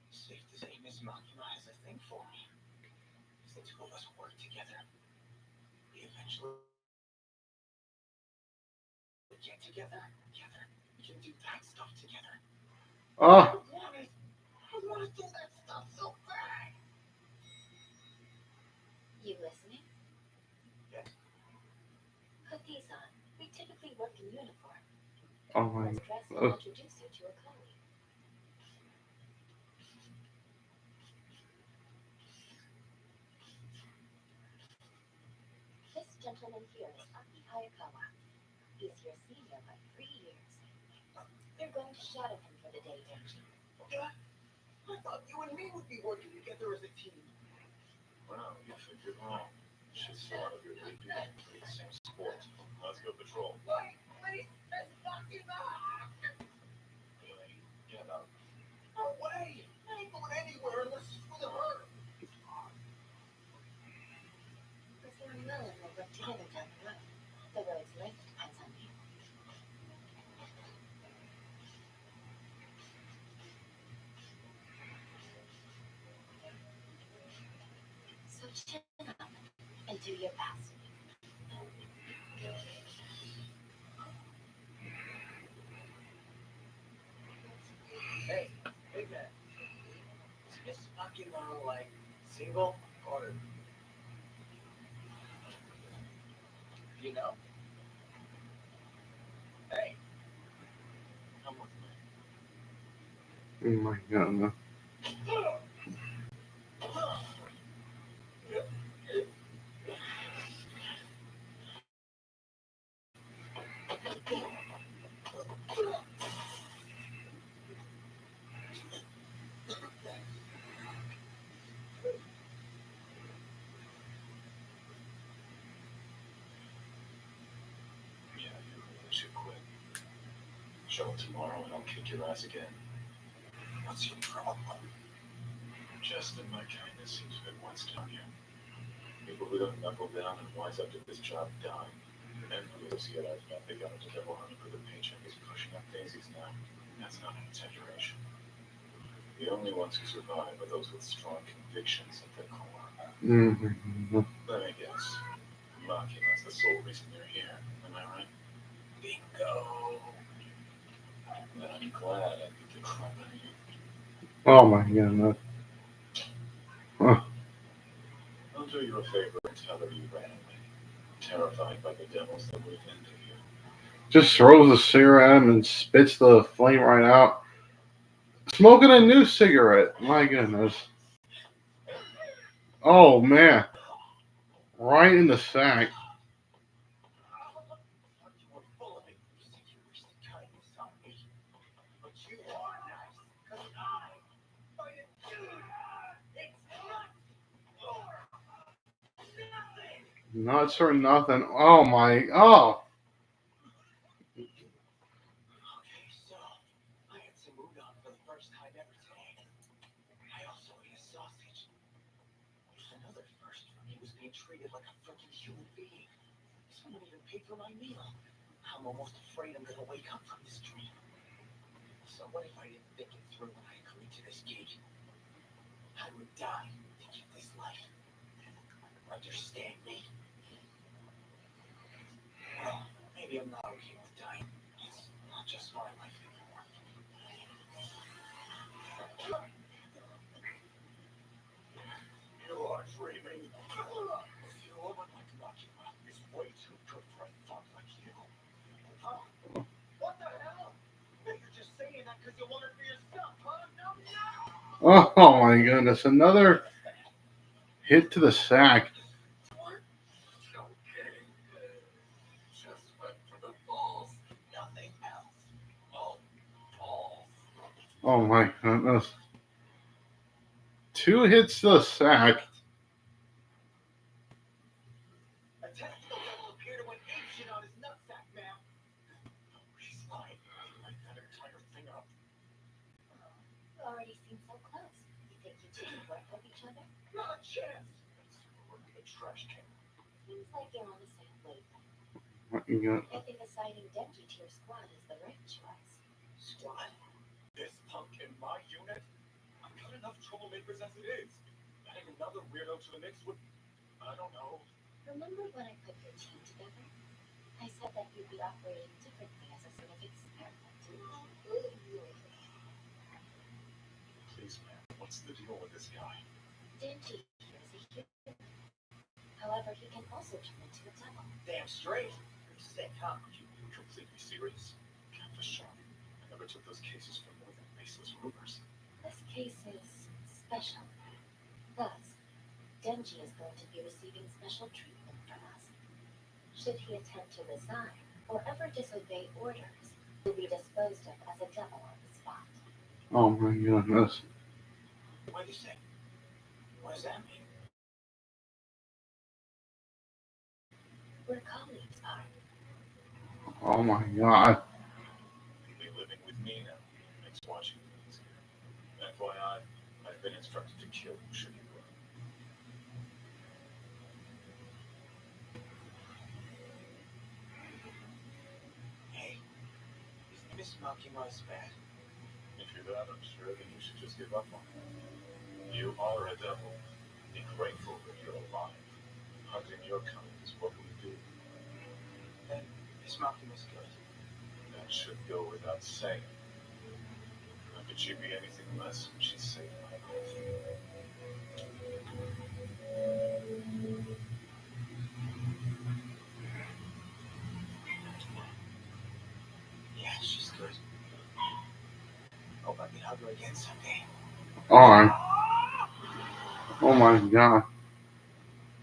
Safe to say Miss Makima has a thing for me. As the two of us work together, we eventually get together. We can do that stuff together. Oh, I want to do that stuff so bad. You listening? Yes. Put these on. We typically work in uniform. oh my Let's dress and God. introduce you to a colleague. This gentleman here is Aki Hayakawa. He's your senior by 3 years. You're going to shadow him for the day, Denji. I thought you and me would be working together as a team. Well, you think you're wrong. She's smart of your league. Play the same sport. Let's go patrol. Wait, Miss Makima! Billy, get up. No way! I ain't going anywhere unless it's with her. Perform well and we'll work together down the road. The road's length depends on you. So chin up and do your best. Hey, big man. Is Miss Makima, like, single? Or... You know? Hey. Come with me. Oh my God. Yeah, you really should quit. Show up tomorrow and I'll kick your ass again. What's your problem? Just that my kindness seems a bit wasted on you. People who don't knuckle down and wise up to this job die. And those yet I've not begun to double hunting for the paycheck is pushing up daisies now. That's not an exaggeration. The only ones who survive are those with strong convictions at their core. Mm-hmm. Let me guess. Makima's the sole reason you're here, am I right? Bingo. Then I'm glad I beat the crap out of you. Oh my God. I'll do you a favor and tell her you ran away, terrified by the devils that moved into you. Just throws a cigarette at him and spits the flame right out. Smoking a new cigarette. My goodness. Oh man. Right in the sack. You were full of it. You said you wished the kindness on me. But you are nice. Because I didn't do that. It's not your nothing. Nuts or nothing. Oh my. Oh. Okay, so I had some udon for the first time ever today. I also ate a sausage. Another first for me was being treated like a freaking human being. Someone even paid for my meal. I'm almost afraid I'm gonna wake up from this dream. So what if I didn't think it through when I agreed to this gig? I would die to get this life. Understand me? Well, maybe I'm not okay with dying. It's not just my life anymore. You are dreaming. A woman like Makima is way too good for a thought like you. because you want it for yourself, huh? No, no! Oh my goodness, another hit to the sack. What? Okay. Just went for the balls. Nothing else. Oh, balls. Oh my goodness. 2 hits to the sack. A tactical devil appeared and went apeshit on his nutsack, ma'am. He's fine. Light that entire thing up. You already seem so close. You think you two could work with each other? Not a chance. We're in a trash can. Seems like you're on the same wavelength. What you got? I think assigning Denji to your squad is the right choice. Squad? This punk in my unit? I've got enough troublemakers as it is. Adding another weirdo to the mix would, I don't know. Remember when I put your team together? I said that you'd be operating differently as a sort of experiment. Please, man, what's the deal with this guy? Denji here is a human. However, he can also turn into a devil. Damn straight. You're sick, huh? You completely serious? For sure. I never took those cases for more than baseless rumors. This case is special. Thus, Denji is going to be receiving special treatment from us. Should he attempt to resign or ever disobey orders, he will be disposed of as a devil on the spot. Oh my goodness. Wait a second. What does that mean? We're colleagues, Art. Oh my god. You'll be living with me now. Makes watching things here. FYI, I've been instructed to kill you should you run. Hey, isn't Miss Makima's bad? If you're that unsure, then you should just give up on her. You are a devil. Be grateful that you're alive. Hunting your kind is what we do. Then Miss Makima's good. That should go without saying. How could she be anything less when she saved my life? Yeah, she's good. Hope I can hug her again someday. Alright. Oh my god.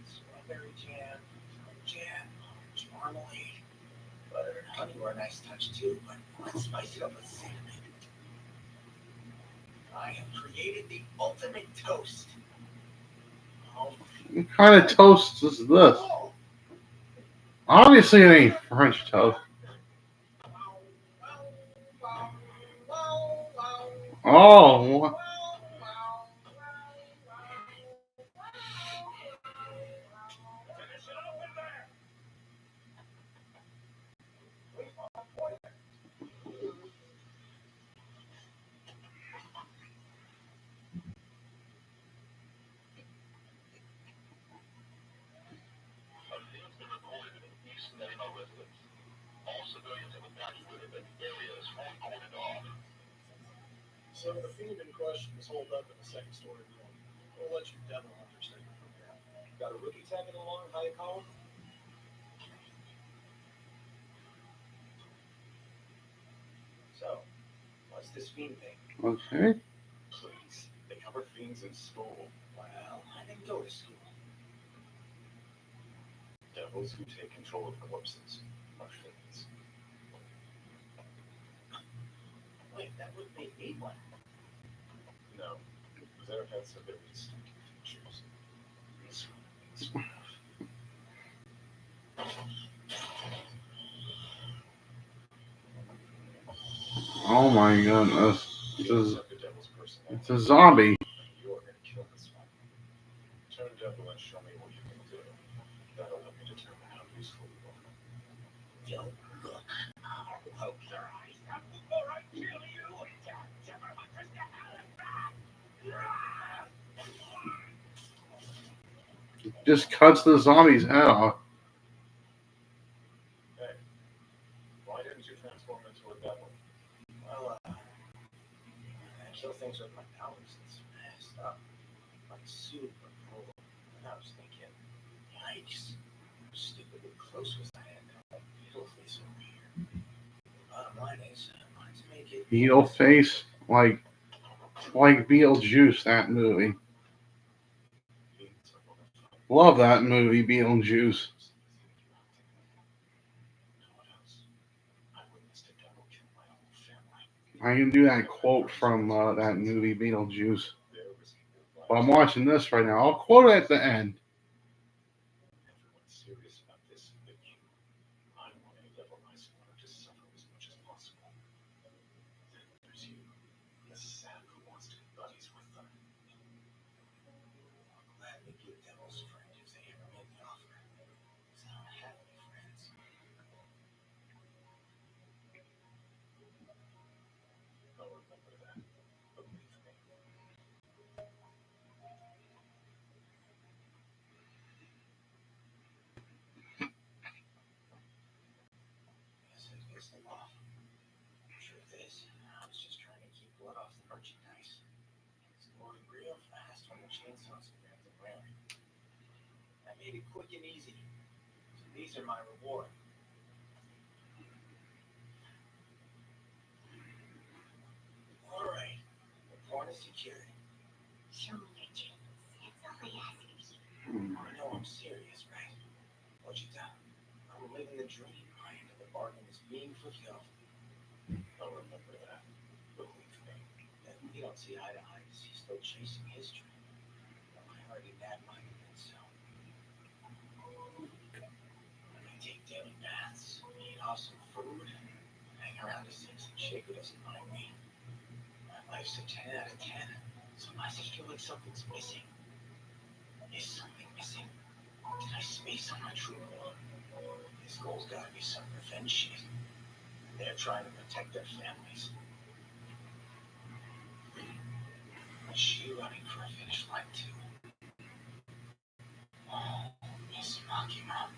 Strawberry jam, orange marmalade, butter and honey were a nice touch too, but let's spice it up with cinnamon. I have created the ultimate toast. Oh, What kind of toast is this? Obviously it ain't French toast. Oh, what? finish it up in there. So the fiend in question is holed up in the second story room. We'll let you devil hunters take it from there. Got a rookie tagging along, how you call him? So, what's this fiend thing? Okay. Please, they cover fiends in school. Well, I didn't go to school. Devils who take control of corpses are fiends. Wait, that would make me one. No, their heads have very distinct features. This one. Oh my goodness. You accept the devil's personality. It's a zombie. You're gonna kill this one. Turn devil and show me what you can do. That'll help me determine how useful you are. Don't look. I'll poke your eyes out before I kill you. Just cuts the zombie's head off. Hey, why didn't you transform into a devil? Well, I kill things with my powers. It's messed up. Like super cool. And I was thinking, yikes. How stupidly close was I at that piddle face over here? Bottom line is, mine's Let's make it Beetle face, like Beetlejuice. That movie. Love that movie, Beetlejuice. I can do that quote from that movie, Beetlejuice. But I'm watching this right now. I'll quote it at the end. Everyone's serious about this but you. I don't want any devil eyes water to suffer as much as possible. Then there's you, the sap who wants to be buddies with them. I'll gladly be a devil's friend if they ever make the offer. Because I don't have any friends. I'll remember that. Believe me. Guess I pissed them off. Truth is, I was just trying to keep blood off the merchandise. It's going real fast when the chainsaws are at the ground. I made it quick and easy. So these are my reward. Alright. Report is secured. Show me your chains. That's all I ask of you. I know I'm serious, right? What you done? I'm living the dream. My end of the bargain is being fulfilled. I'll remember that. Believe me. And we don't see eye to eye because he's still chasing his dream. I already nabbed mine and so. I take daily baths, eat awesome food, hang around a sexy chick who doesn't mind me. My life's a 10 out of 10. Sometimes I feel like something's missing. Is something missing? Did I space on my true goal? This goal's gotta be some revenge shit. They're trying to protect their families. Is she running for a finish line too? Oh, Miss Makima.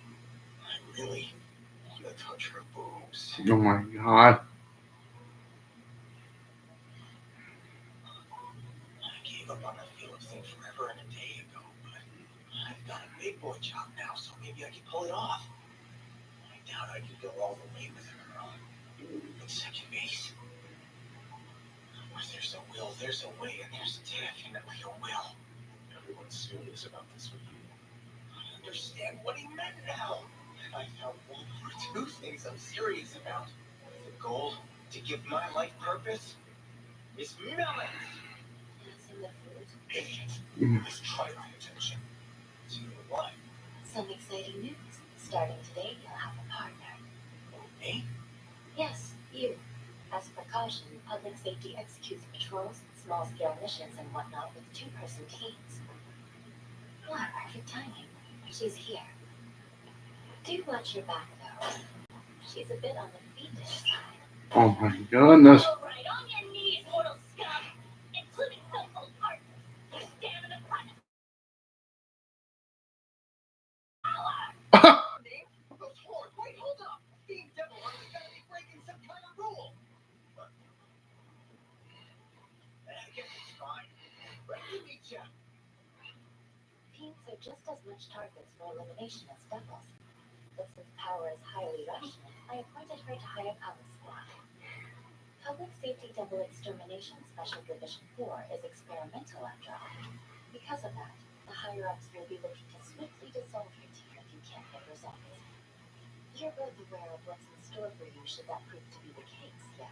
I really want to touch her boobs. Oh my god. I gave up on that feeling thing forever and a day ago, but I've got a big boy job now, so maybe I can pull it off. I doubt I could go all the way with her at second base. Where there's a will, there's a way, and there's definitely a will. Everyone's serious about this with you. I understand what he meant now. I found one or two things I'm serious about. The goal to give my life purpose is melons. That's in the food. Idiot. Just try my attention. To what? Some exciting news. Starting today, you'll have a partner. Me? Yes, you. As a precaution, public safety executes patrols, small-scale missions, and whatnot with two-person teams. Wow, perfect timing. She's here. Do watch your back, though. She's a bit on the fiendish side. Oh my goodness. All right, on your knees, mortal scum, including so-called partners. You stand in the front. Wait, hold up! Being devil hunter's gotta be breaking some kind of rule! I guess it's fine. Let me meet ya! Teams are just as much targets for elimination as devils. But since power is highly rational, I appointed her to higher power squad. Public Safety Devil Extermination Special Division 4 is experimental after all. Because of that, the higher-ups will be looking to swiftly dissolve your team if you can't get results. You're both aware of what's in store for you should that prove to be the case, yes?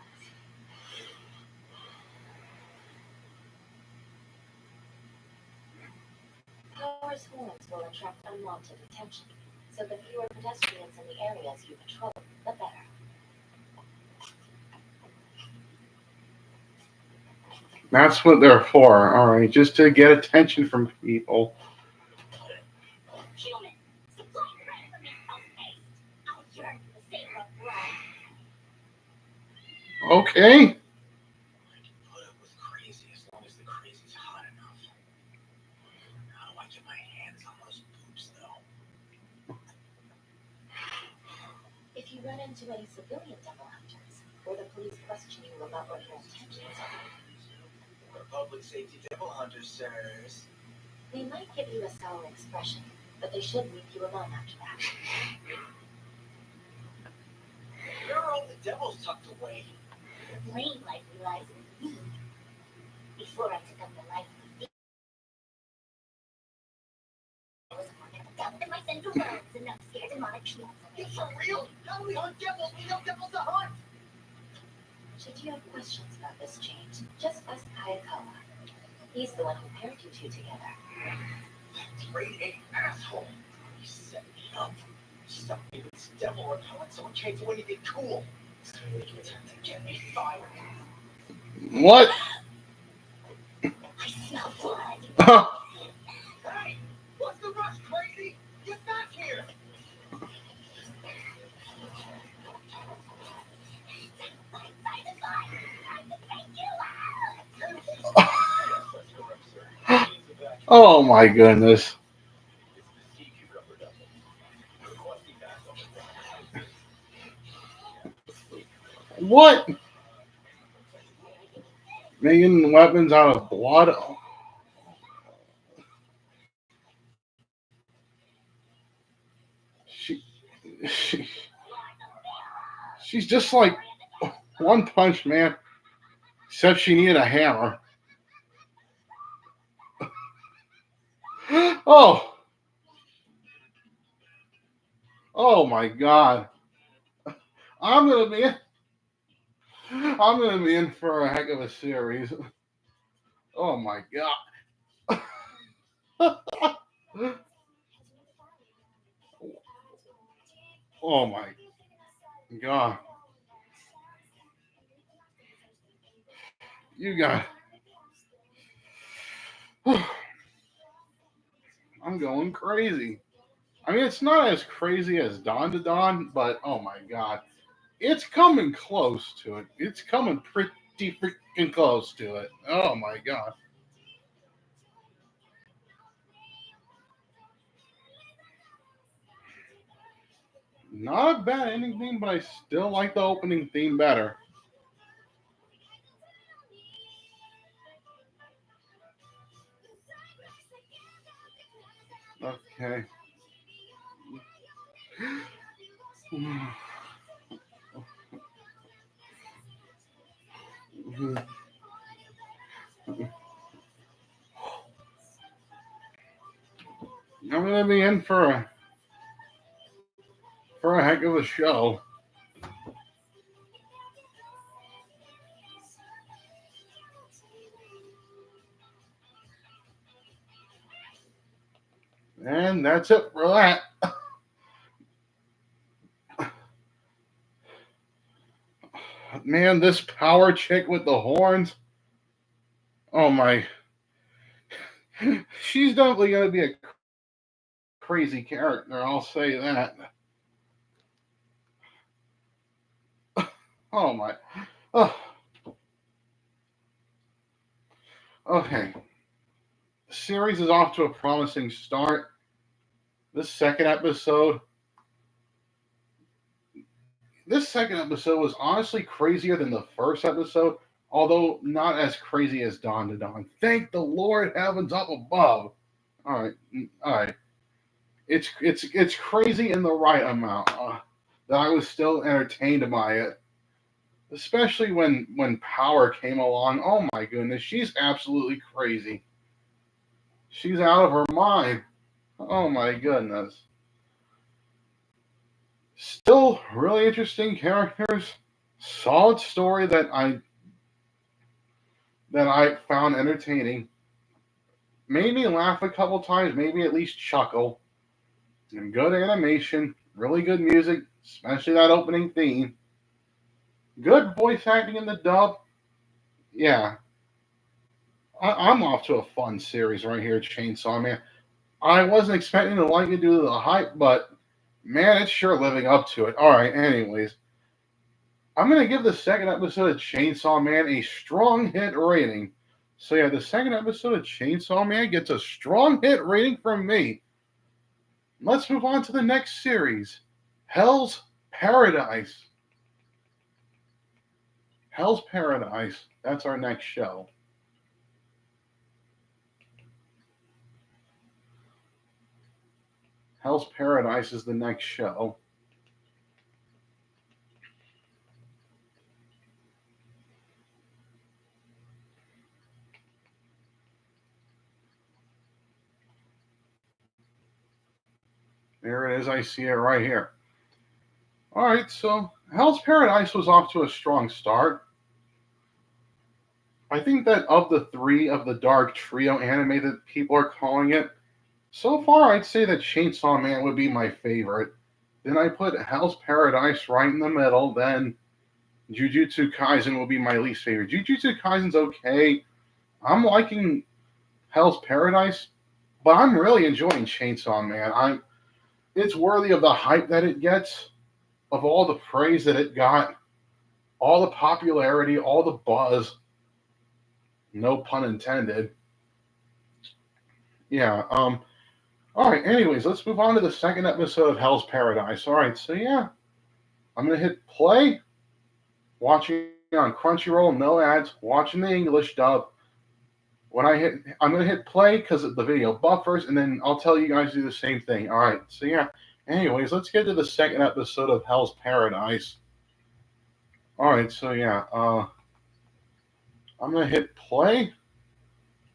Power's horns will attract unwanted attention, so the fewer pedestrians in the areas you patrol, the better. That's what they're for. Alright, just to get attention from people. Human, supply credit for me post-haste. I'll yearn for the savor of blood. Okay. I can put up with crazy as long as the crazy's hot enough. How do I get my hands on those boobs, though? If you run into any civilian devil hunters, or the police question you about what your intentions are, We're public safety devil hunters, sirs. they might give you a sour expression, but they should leave you alone after that. Where are all the devils tucked away? The main life relies on me. Before I took up the life of the I was born at the top of my central bones and I'm scared demonic troops. You for real? How do we hunt devils? We have devils to hunt! Should you have questions about this change, just ask Kayakawa. He's the one who paired you two together. Grade A asshole. He set me up. Stuck me with this devil repellent so I can't do anything cool. So he can attempt to get me fired. What? I smell blood. Hey! What's the rush, crazy? Get back here! Oh my goodness. What? Making weapons out of blood? She, she's just like One Punch Man, except she needed a hammer. Oh, oh my God! I'm gonna be, I'm gonna be in for a heck of a series. Oh my God! Oh my God! You got. I'm going crazy. I mean, it's not as crazy as Dawn to Dawn, but oh my God, it's coming close to it. It's coming pretty freaking close to it. Oh my God. Not a bad ending theme, but I still like the opening theme better. Okay. I'm gonna be in for a heck of a show. And that's it for that. Man, this power chick with the horns. Oh my. She's definitely gonna be a crazy character, I'll say that. Oh my. Oh, okay. The series is off to a promising start. This second episode. This second episode was honestly crazier than the first episode, although not as crazy as Dawn to Dawn. Thank the Lord heavens up above. All right, all right. It's crazy in the right amount that I was still entertained by it, especially when Power came along. Oh my goodness, she's absolutely crazy. She's out of her mind. Oh my goodness. Still really interesting characters. Solid story that I found entertaining. Made me laugh a couple times, maybe at least chuckle. And good animation, really good music, especially that opening theme. Good voice acting in the dub. Yeah, I'm off to a fun series right here, Chainsaw Man. I wasn't expecting to like it due to the hype, but man, it's sure living up to it. All right, anyways, I'm going to give the second episode of Chainsaw Man a strong hit rating. So, yeah, the second episode of Chainsaw Man gets a strong hit rating from me. Let's move on to the next series Hell's Paradise. Hell's Paradise. That's our next show. Hell's Paradise is the next show. Here it is. I see it right here. All right, so Hell's Paradise was off to a strong start. I think that of the three of the Dark Trio anime that people are calling it, so far I'd say that Chainsaw Man would be my favorite. Then I put Hell's Paradise right in the middle. Then Jujutsu Kaisen will be my least favorite. Jujutsu Kaisen's okay. I'm liking Hell's Paradise, but I'm really enjoying Chainsaw Man. It's worthy of the hype that it gets, of all the praise that it got, all the popularity, all the buzz. No pun intended. Yeah. All right. Anyways, let's move on to the second episode of Hell's Paradise. All right. So yeah, I'm gonna hit play. Watching on Crunchyroll, no ads. Watching the English dub. I'm gonna hit play because the video buffers, and then I'll tell you guys to do the same thing. All right. So yeah. Anyways, let's get to the second episode of Hell's Paradise. All right. So yeah. I'm gonna hit play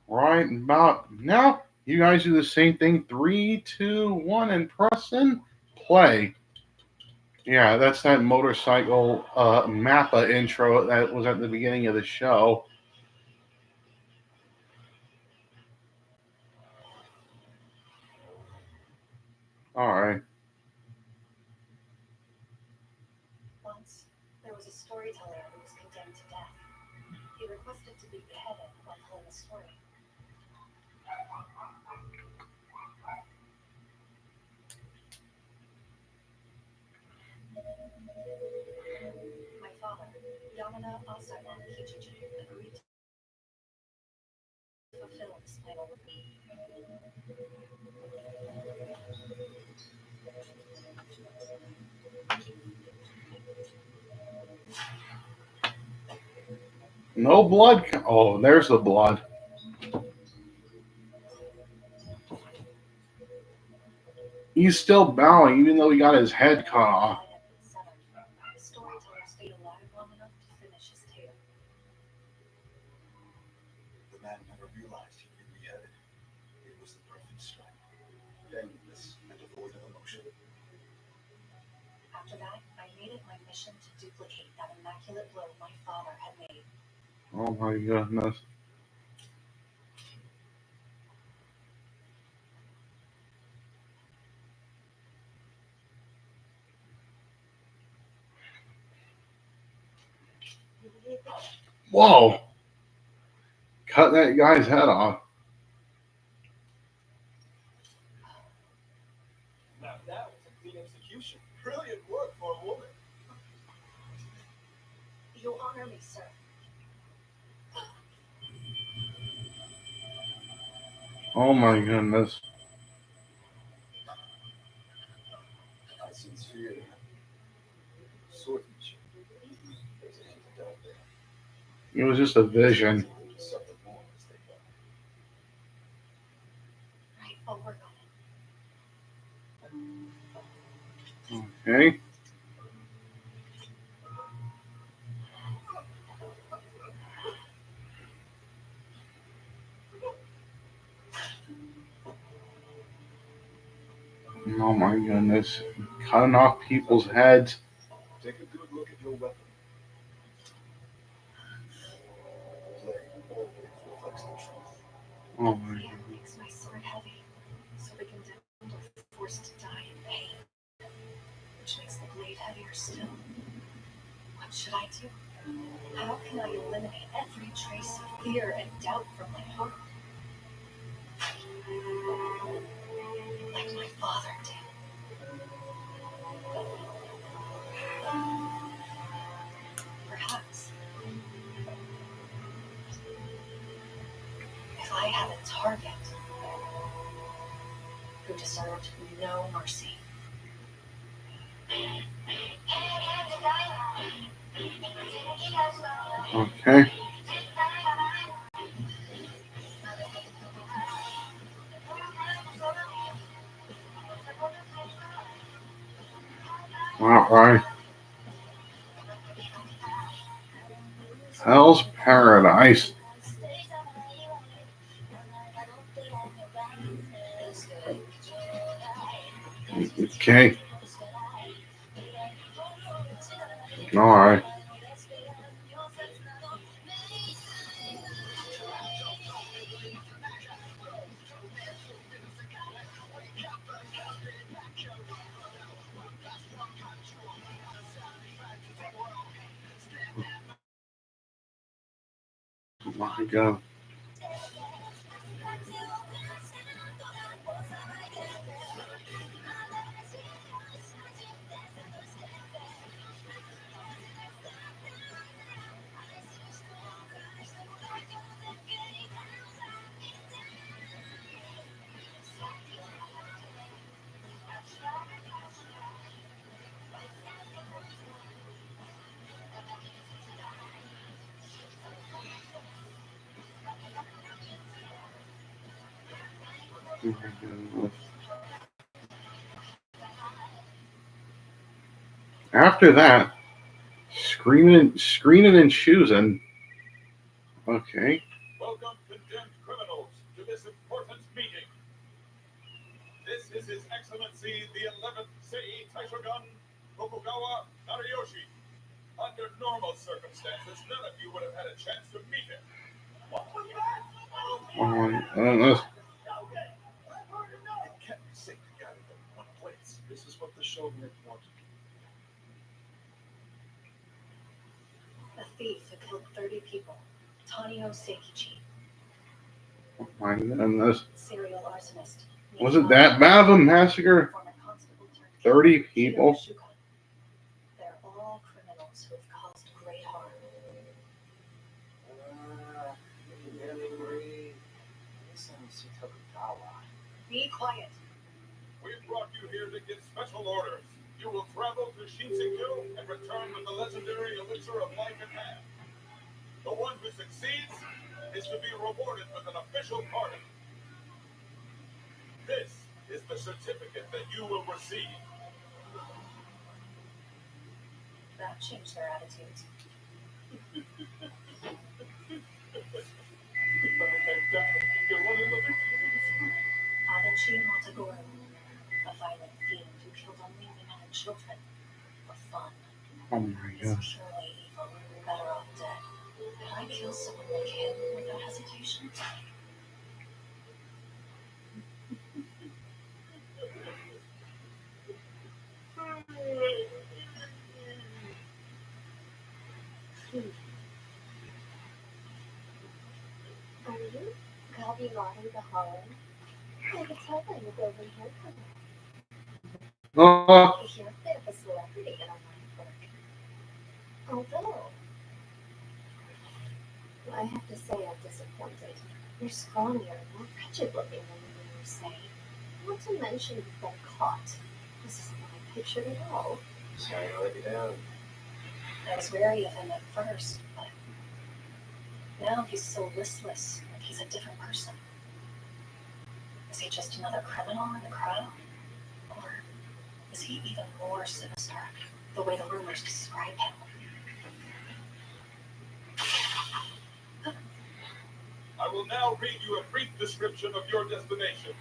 right about now. You guys do the same thing. 3, 2, 1, and press and play. Yeah, that's that motorcycle Mappa intro that was at the beginning of the show. All right. Once, there was a storyteller who was condemned to death. He requested to be beheaded while telling a story. My father, Yamana Asano Kijiji, agreed to fulfill this final. No blood. Oh, there's the blood. He's still bowing, even though he got his head cut off. The storyteller stayed alive long enough to finish his tale. The man never realized he'd been beheaded. It was the perfect strike. Painless and devoid of emotion. After that, I made it my mission to duplicate that immaculate blow my father had made. Oh my goodness. Whoa. Cut that guy's head off. Now that was a clean execution. Brilliant work for a woman. You honor me, sir. Oh my goodness. Kaisen's fear. Swordsmanship. There's an antidote there. It was just a vision. Suffer more as they go. Right, I'll work on it. Okay. Oh my goodness. Cutting off people's heads. Take a good look at your weapon. The blade always reflects the truth. Oh my Fear goodness. makes my sword heavy, so the condemned are forced to die in pain, which makes the blade heavier still. What should I do? How can I eliminate every trace of fear and doubt from my heart? Like my father did. Perhaps if I had a target who deserved no mercy. Okay. All right. Hell's Paradise. Okay. All right. Oh my God. After that, screening and choosing. Okay. Welcome, condemned criminals, to this important meeting. This is His Excellency, the 11th Sei Taishogun Tokugawa Nariyoshi. Under normal circumstances, none of you would have had a chance to meet him. What was that? It can't be safe to gather them in one place. This is what the shogunate wanted. A thief who killed 30 people. Tanio Seikichi. Oh my goodness. Serial arsonist. Was it that bad of a massacre? Former constable turned 30 people? Shiro Shukan. They're all criminals who have caused great harm. Be quiet. We brought you here to give special orders. You will travel to Shinseku and return with the legendary elixir of life in hand. The one who succeeds is to be rewarded with an official pardon. This is the certificate that you will receive. That changed their attitudes. Adachi Matagoro, a violent fiend who killed only women and children for fun. Oh my He's gosh. purely evil, better off dead. Could I kill someone like him without hesitation? Are you Gabilotti the Hollow? I could tell by your golden hair color. Oh, You're a bit of a celebrity in our line of work. Although, I have to say I'm disappointed. You're scrawnier, more wretched looking than you say. Not to mention you've been caught. This isn't what I pictured at all. Sorry to let you down. I was wary of him at first, but now he's so listless, like he's a different person. Is he just another criminal in the crowd? Or is he even more sinister, the way the rumors describe him? I will now read you a brief description of your destination.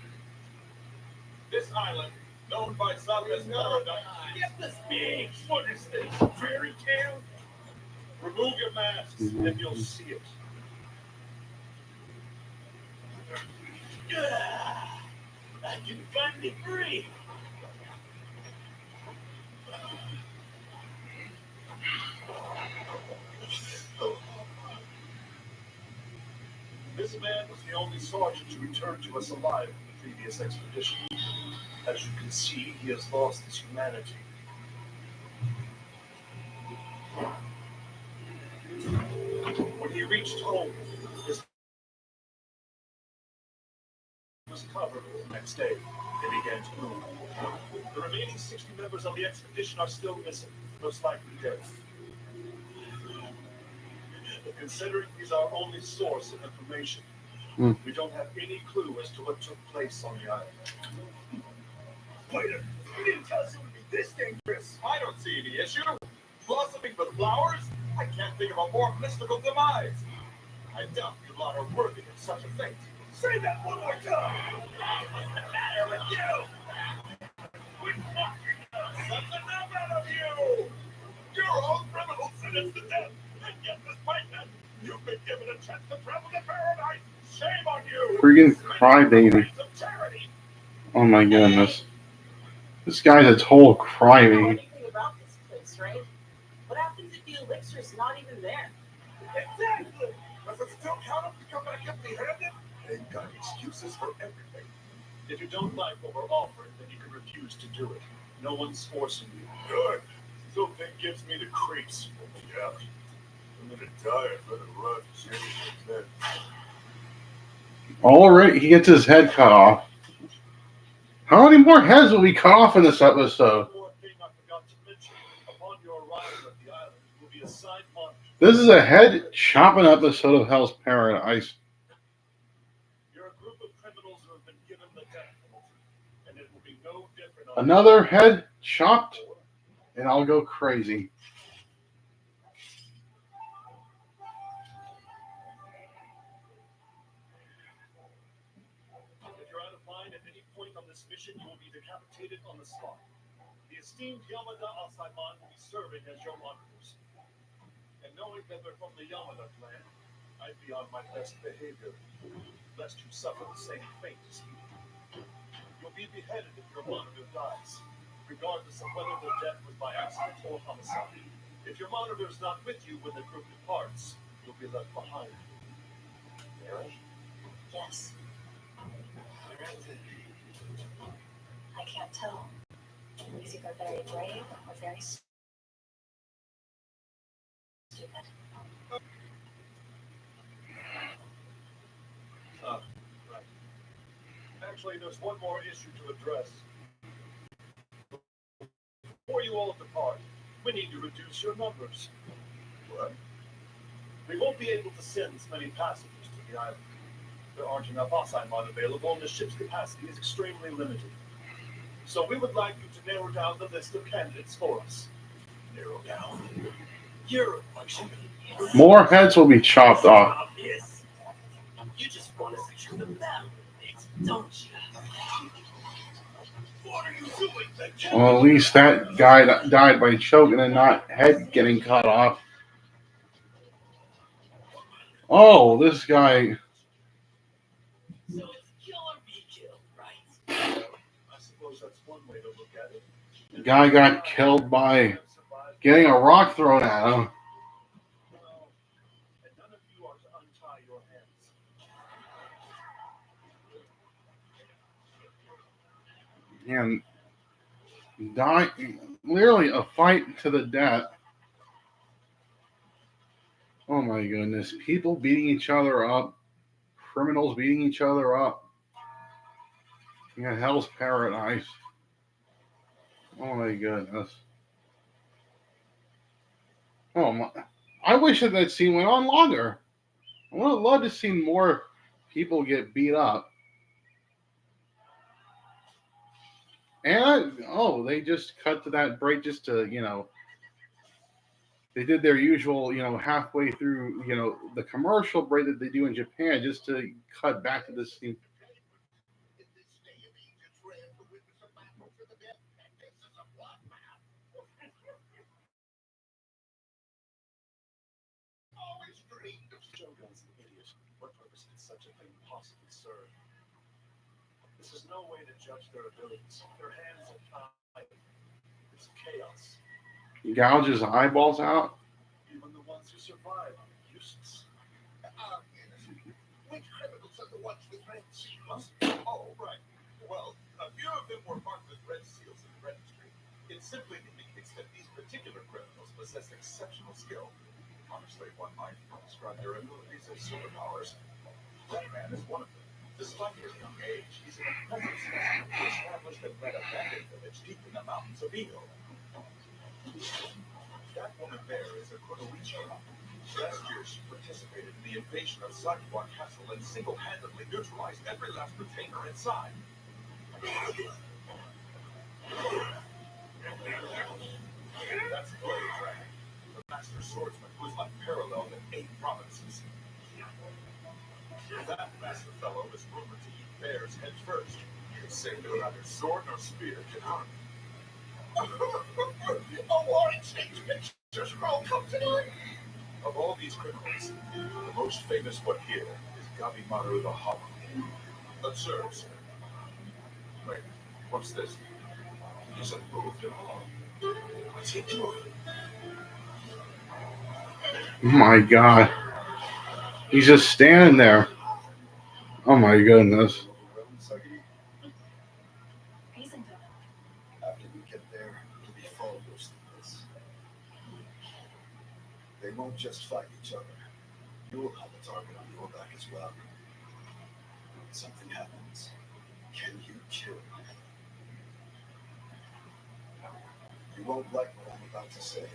This island, known by some as Paradise. Get this big. What is this? Fairy tale? Remove your masks and you'll see it. I can finally breathe. This man was the only sergeant to return to us alive in the previous expedition. As you can see, he has lost his humanity. When he reached home, his was covered the next day. They began to move. The remaining 60 members of the expedition are still missing, most likely dead. But considering he's our only source of information, we don't have any clue as to what took place on the island. Waiter, you didn't tell us it would be this dangerous. I don't see any issue. Blossoming with flowers? I can't think of a more mystical demise. I doubt you lot are worthy of such a fate. Say that one more time. What's the matter with you? We fought it's the death. And yet, despite that, you've been given a chance to travel to paradise. Shame on you. Freaking crybaby. Oh my goodness. This guy's a total You know crybaby. anything about this place, right? What happens if the elixir's not even there? Exactly. Does it still count if you come back empty-handed? They've got excuses for everything. If you don't like what we're offering, then you can refuse to do it. No one's forcing you. Good. Still thing gives me the creeps. Yeah. I'm gonna die if I run. Already, he gets his head cut off. How many more heads will be cut off in this episode? One more thing I forgot to mention. Upon your arrival at the island, you will be assigned monitor. This is a head chopping episode of Hell's Paradise. You're a group of criminals who have been given the death penalty, and it will be no different. Another head chopped, and I'll go crazy. If you're out of line at any point on this mission, you will be decapitated on the spot. The esteemed Yamada Asaiman will be serving as your monitors. And knowing that they're from the Yamada clan, I'd be on my best behavior, lest you suffer the same fate as me. You'll be beheaded if your monitor dies, regardless of whether the death was by accident or homicide. If your monitor is not with you when the group departs, you'll be left behind. Really? Yes. I can't tell. He's either very brave or very stupid. Right. Actually, there's one more issue to address. Before you all depart, we need to reduce your numbers. What? We won't be able to send as many passengers to the island. There aren't enough Asaiman available, and the ship's capacity is extremely limited. So we would like you to narrow down the list of candidates for us. Narrow down? You're a bunch of idiots. More heads will be chopped off. Obvious. You just want to secure the battle, don't you? What are you doing? Well, at least that guy died by choking and not head getting cut off. Oh, this guy. So it's kill or be killed, right? I suppose that's one way to look at it. The guy got killed by getting a rock thrown at him. And none of you are to untie your hands. And die, literally a fight to the death. Oh my goodness. People beating each other up. Criminals beating each other up. Yeah, Hell's Paradise. Oh my goodness. Oh my. I wish that scene went on longer. I would have loved to see more people get beat up. And, they just cut to that break just to, they did their usual, halfway through, the commercial break that they do in Japan just to cut back to this scene. Shogun's an idiot. What purpose could such a thing possibly serve? This is no way to judge their abilities. Their hands are tied. It's chaos. Gouge his eyeballs out. Even the ones who survive are useless. Which criminals are the ones with red seals? Oh, right. Well, a few of them were marked with red seals in the registry. It simply indicates that these particular criminals possess exceptional skill. Honestly, one might describe their abilities as superpowers. That man is one of them. Despite his young age, he's an impressive specimen who established and led a bandit village deep in the mountains of Edo. That woman there is a Kunoichi. Last year, she participated in the invasion of Sakiwa Castle and single-handedly neutralized every last retainer inside. That's Blade Dragon, the master swordsman who is unparalleled in 8 provinces. That master fellow is rumored to eat bears head first. You say that neither sword nor spear can harm him. A war exchange picture. Just welcome tonight. Of all these criminals, the most famous one here is Gabimaru the Hollow. Observe, sir. Wait, what's this? He hasn't moved at all. What's he doing? Oh my god. He's just standing there. Oh my goodness. After we get there, it'll be far worse than this. They won't just fight each other. You'll have a target on your back as well. When something happens, can you kill? You won't like what I'm about to say.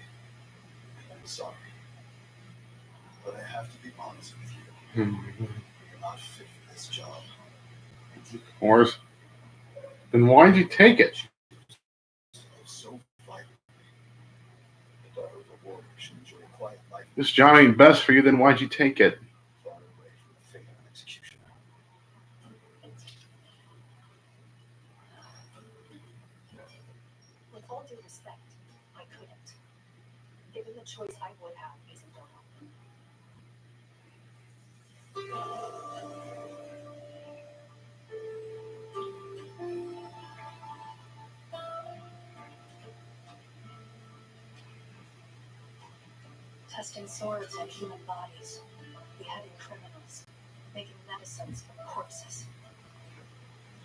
I'm sorry. But I have to be honest with you. You're not fit for this job. Of course. Then why'd you take it? So violently. The daughter of a warrior should enjoy a quiet life. This job ain't best for you, then why'd you take it? Far away from the fate of an executioner. With all due respect, I couldn't. Given the choice, I would have, Isidoro. Testing swords on human bodies, beheading criminals, making medicines from corpses.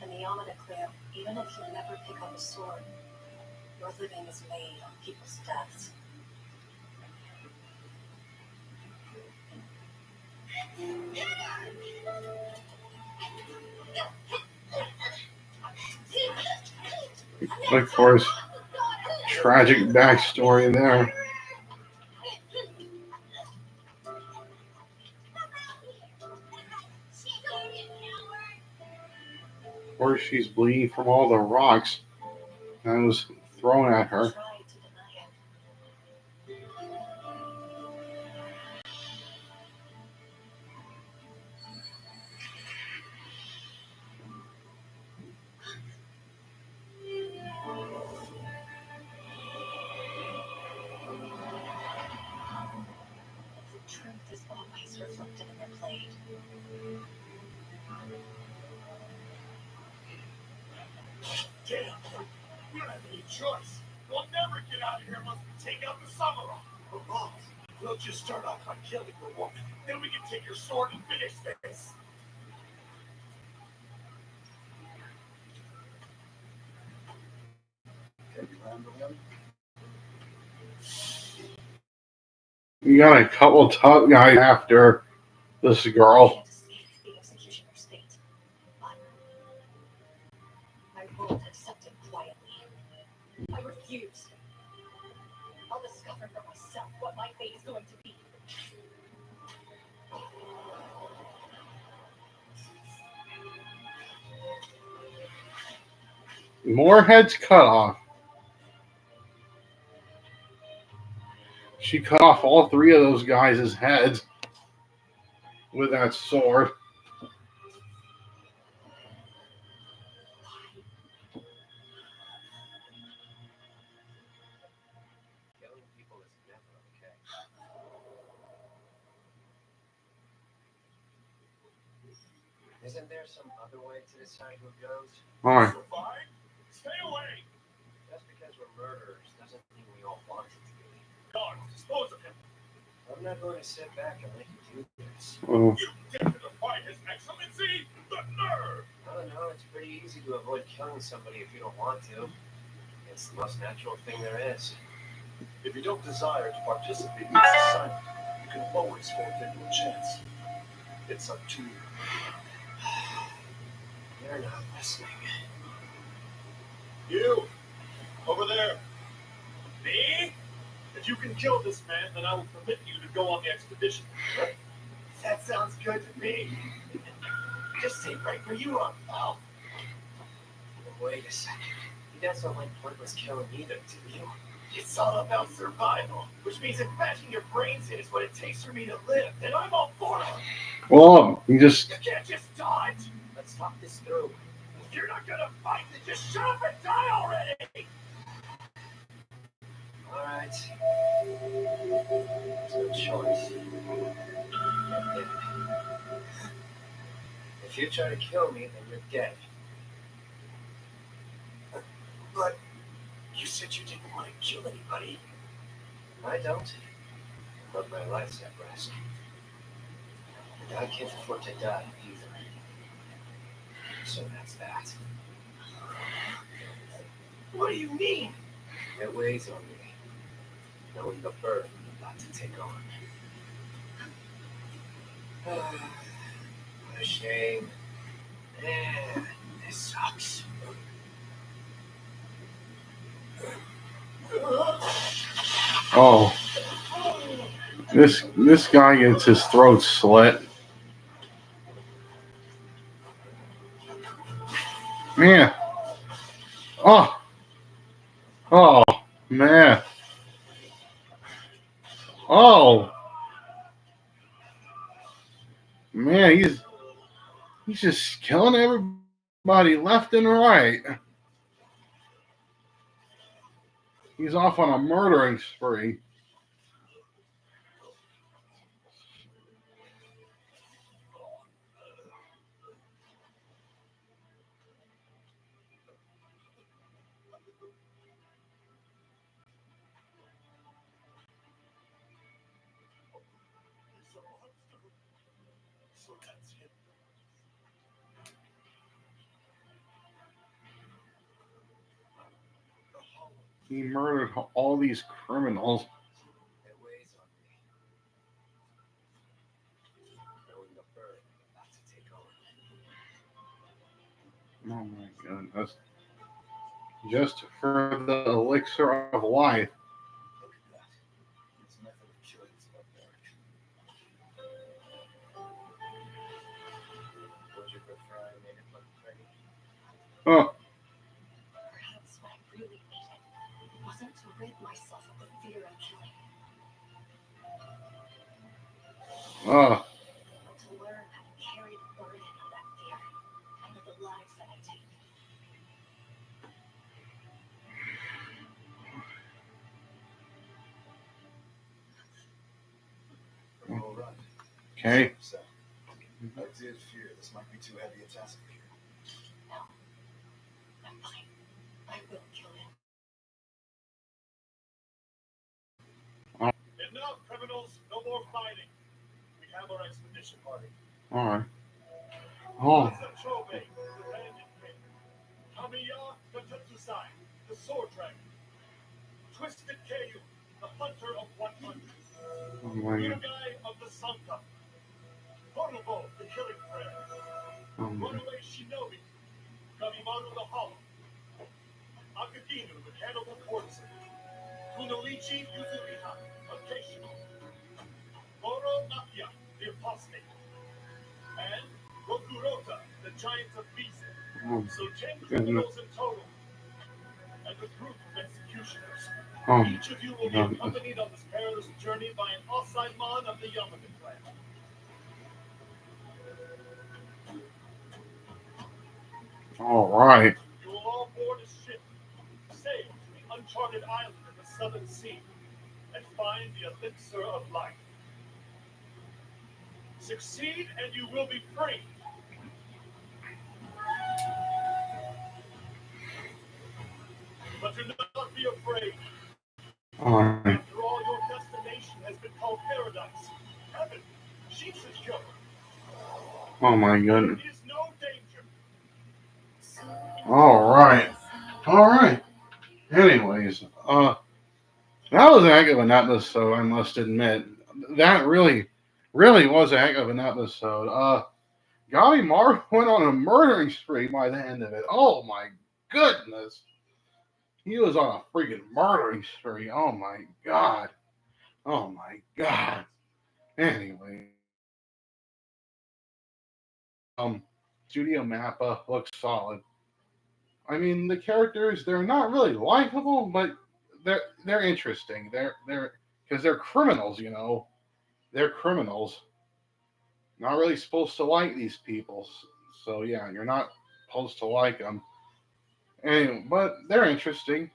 In the Yamaniclear, even if you never pick up a sword, your living is made on people's deaths. Of course, tragic backstory there. Of course, she's bleeding from all the rocks that was thrown at her. Tried to deny it. The truth is always reflected in the blade. Damn! We don't have any choice. We'll never get out of here unless we take out the samurai. Oh, we'll just start off by killing the woman. Then we can take your sword and finish this. Can you handle him? You got a couple tough guys after this girl. Can't escape the executioner's fate. But I won't accept it quietly. I refuse. I'll discover for myself what my fate is going to be. More heads cut off. She cut off all three of those guys' heads with that sword. Killing people is never okay. Isn't there some other way to decide who goes? Alright. Survive? Stay away! Just because we're murderers doesn't mean we all want it to be. God, dispose of him. I'm not going to sit back and let you do this. Oh. You dare to defy His Excellency? The nerve! I don't know, it's pretty easy to avoid killing somebody if you don't want to. It's the most natural thing there is. If you don't desire to participate in this assignment, you can always forfeit your chance. It's up to you. You're not listening. You! Over there! Me? If you can kill this man, then I will permit you to go on the expedition. That sounds good to me. Just stay right where you are, pal. Wait a second. You guys don't like pointless killing either, do you? It's all about survival, which means if bashing your brains in is what it takes for me to live, then I'm all for it. Well, you just You can't just dodge. Let's talk this through. If you're not gonna fight, then just shut up and die already. Alright. There's no choice. If you try to kill me, then you're dead. But you said you didn't want to kill anybody. I don't. But my life's at risk. And I can't afford to die either. So that's that. What do you mean? It weighs on me, knowing the burden I'm about to take on. What a shame. Man, this sucks. Oh, this guy gets his throat slit. Man. Oh. Oh, man. Oh. Man, he's just killing everybody left and right. He's off on a murdering spree. So that's him. He murdered all these criminals. It weighs on me, knowing the burden I'm about to take on. Oh my goodness. Just for the elixir of life. Look at that. His method of killing is barbaric. Would you prefer I made it look pretty? Oh, Perhaps what I really needed wasn't to rid myself of the fear of killing, oh, but to learn how to carry the burden of that fear and of the lives that I take. All right. okay. So, I did fear this might be too heavy a task for you. No, I'm fine. I will kill him. Enough, criminals. No more fighting. We have our expedition party. All right. Oh, Chobe, the bandit king. Kamiya, the Jutsusai, the sword dragon. Twisted Keiyu, the hunter of 100. oh my, Urugai of the Sanka. Horubo, the killing prayer. oh my. Runaway Shinobi. Kamimaru the hollow. Akaginu, the cannibal courtesan. Kunoichi Yuzuriha, a Keishino. Moro Nakia, the apostate. And Rokurota, the giant of Bise. Oh, So 10 goodness. criminals in total. And a group of executioners. Oh, Each of you will be goodness. accompanied on this perilous journey by an Osai-mon of the Yamato clan. All right. You will all board a ship, sail to the uncharted island in the southern sea, and find the elixir of life. Succeed and you will be free. But do not be afraid. All right. After all, your destination has been called paradise. Heaven, she secure. Oh my goodness. There is no danger. All right. All right. Anyways, that was a heck of an episode, I must admit. That really was a heck of an episode. Gabi Maru went on a murdering spree by the end of it. Oh my goodness. He was on a freaking murdering spree. Oh my god. Oh my god. Anyway. Studio Mappa looks solid. I mean, the characters, they're not really likable, but they're interesting. They're because they're criminals, you know. They're criminals. Not really supposed to like these people. So yeah, you're not supposed to like them. Anyway, but they're interesting.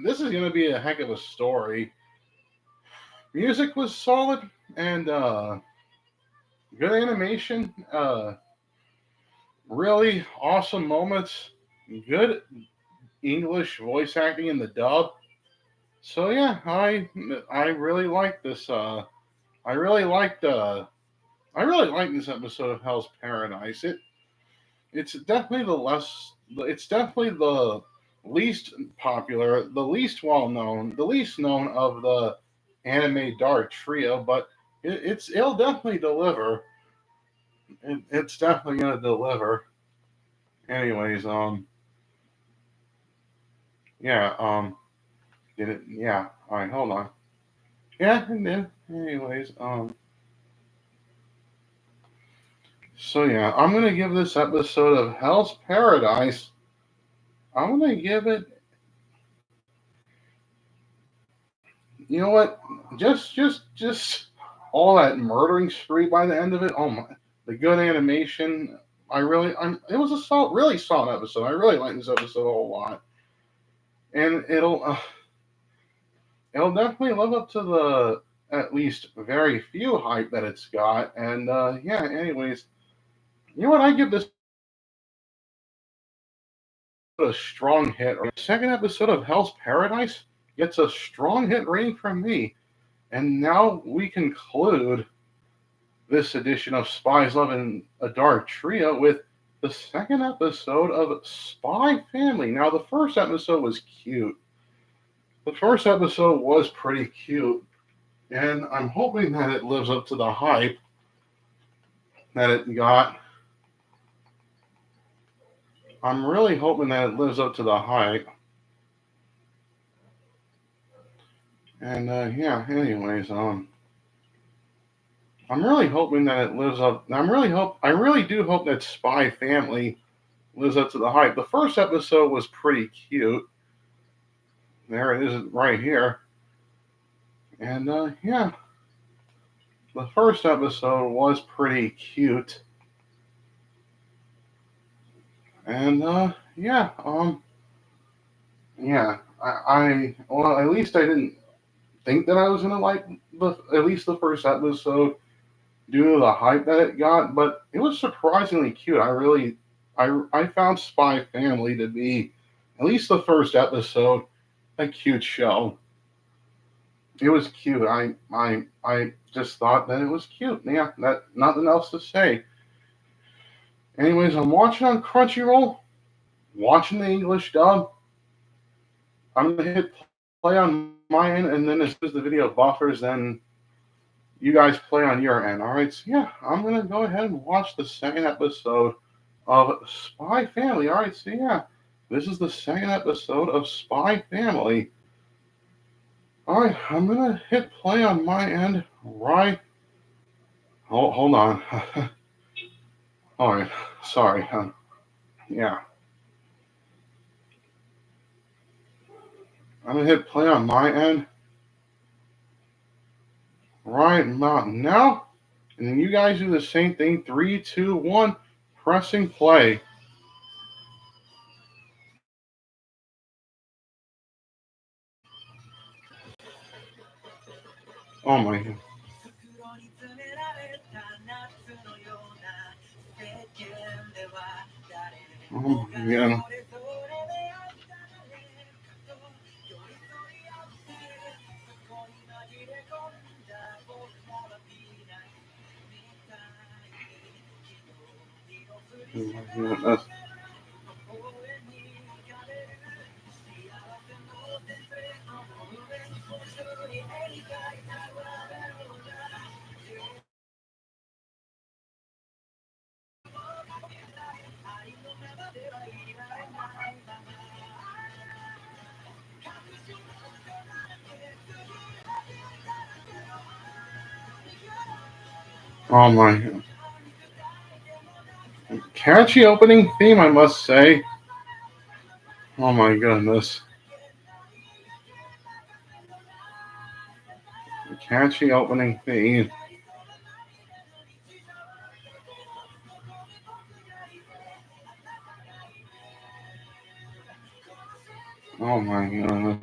this is going to be a heck of a story. Music was solid and good animation. Really awesome moments. Good English voice acting in the dub. So yeah, I really like this. I really liked I really like this episode of Hell's Paradise. It's definitely the less. It's definitely the least popular, the least well known, the least known of the anime dark trio, but it'll definitely deliver. It's definitely gonna deliver. Anyways, yeah, did it? Yeah. All right, hold on. Yeah, it did. Anyways, so yeah, I'm gonna give this episode of Hell's Paradise. I'm gonna give it. You know what? Just all that murdering spree by the end of it. Oh my, the good animation. It was a really solid episode. I really like this episode a whole lot, and it'll definitely live up to the at least very few hype that it's got. And yeah, anyways, you know what? I give this a strong hit. Second episode of Hell's Paradise gets a strong hit rating from me. And now we conclude this edition of Spies Loving a Dark Trio with the second episode of Spy Family. Now, the first episode was cute. The first episode was pretty cute. And I'm hoping that it lives up to the hype that it got. I'm really hoping that it lives up to the hype. And yeah, anyways, I'm really hoping that it lives up. I really do hope that Spy Family lives up to the hype. The first episode was pretty cute. There it is right here. And yeah, the first episode was pretty cute. And yeah, yeah, well, at least I didn't think that I was gonna like at least the first episode due to the hype that it got, but it was surprisingly cute. I found Spy Family to be at least the first episode a cute show. It was cute. I just thought that it was cute. Yeah, that nothing else to say. Anyways, I'm watching on Crunchyroll, watching the English dub. I'm gonna hit play on my end, and then as soon as the video buffers, then you guys play on your end. All right. So yeah, I'm gonna go ahead and watch the second episode of Spy Family. All right. So yeah, this is the second episode of Spy Family. All right. I'm gonna hit play on my end right. Hold on. All right. Sorry. Yeah. I'm gonna hit play on my end right about now, and then you guys do the same thing. 3, 2, 1, pressing play. Oh my god. Oh my god. That's, oh my god. Catchy opening theme, I must say. Oh my goodness. Catchy opening theme. Oh my god.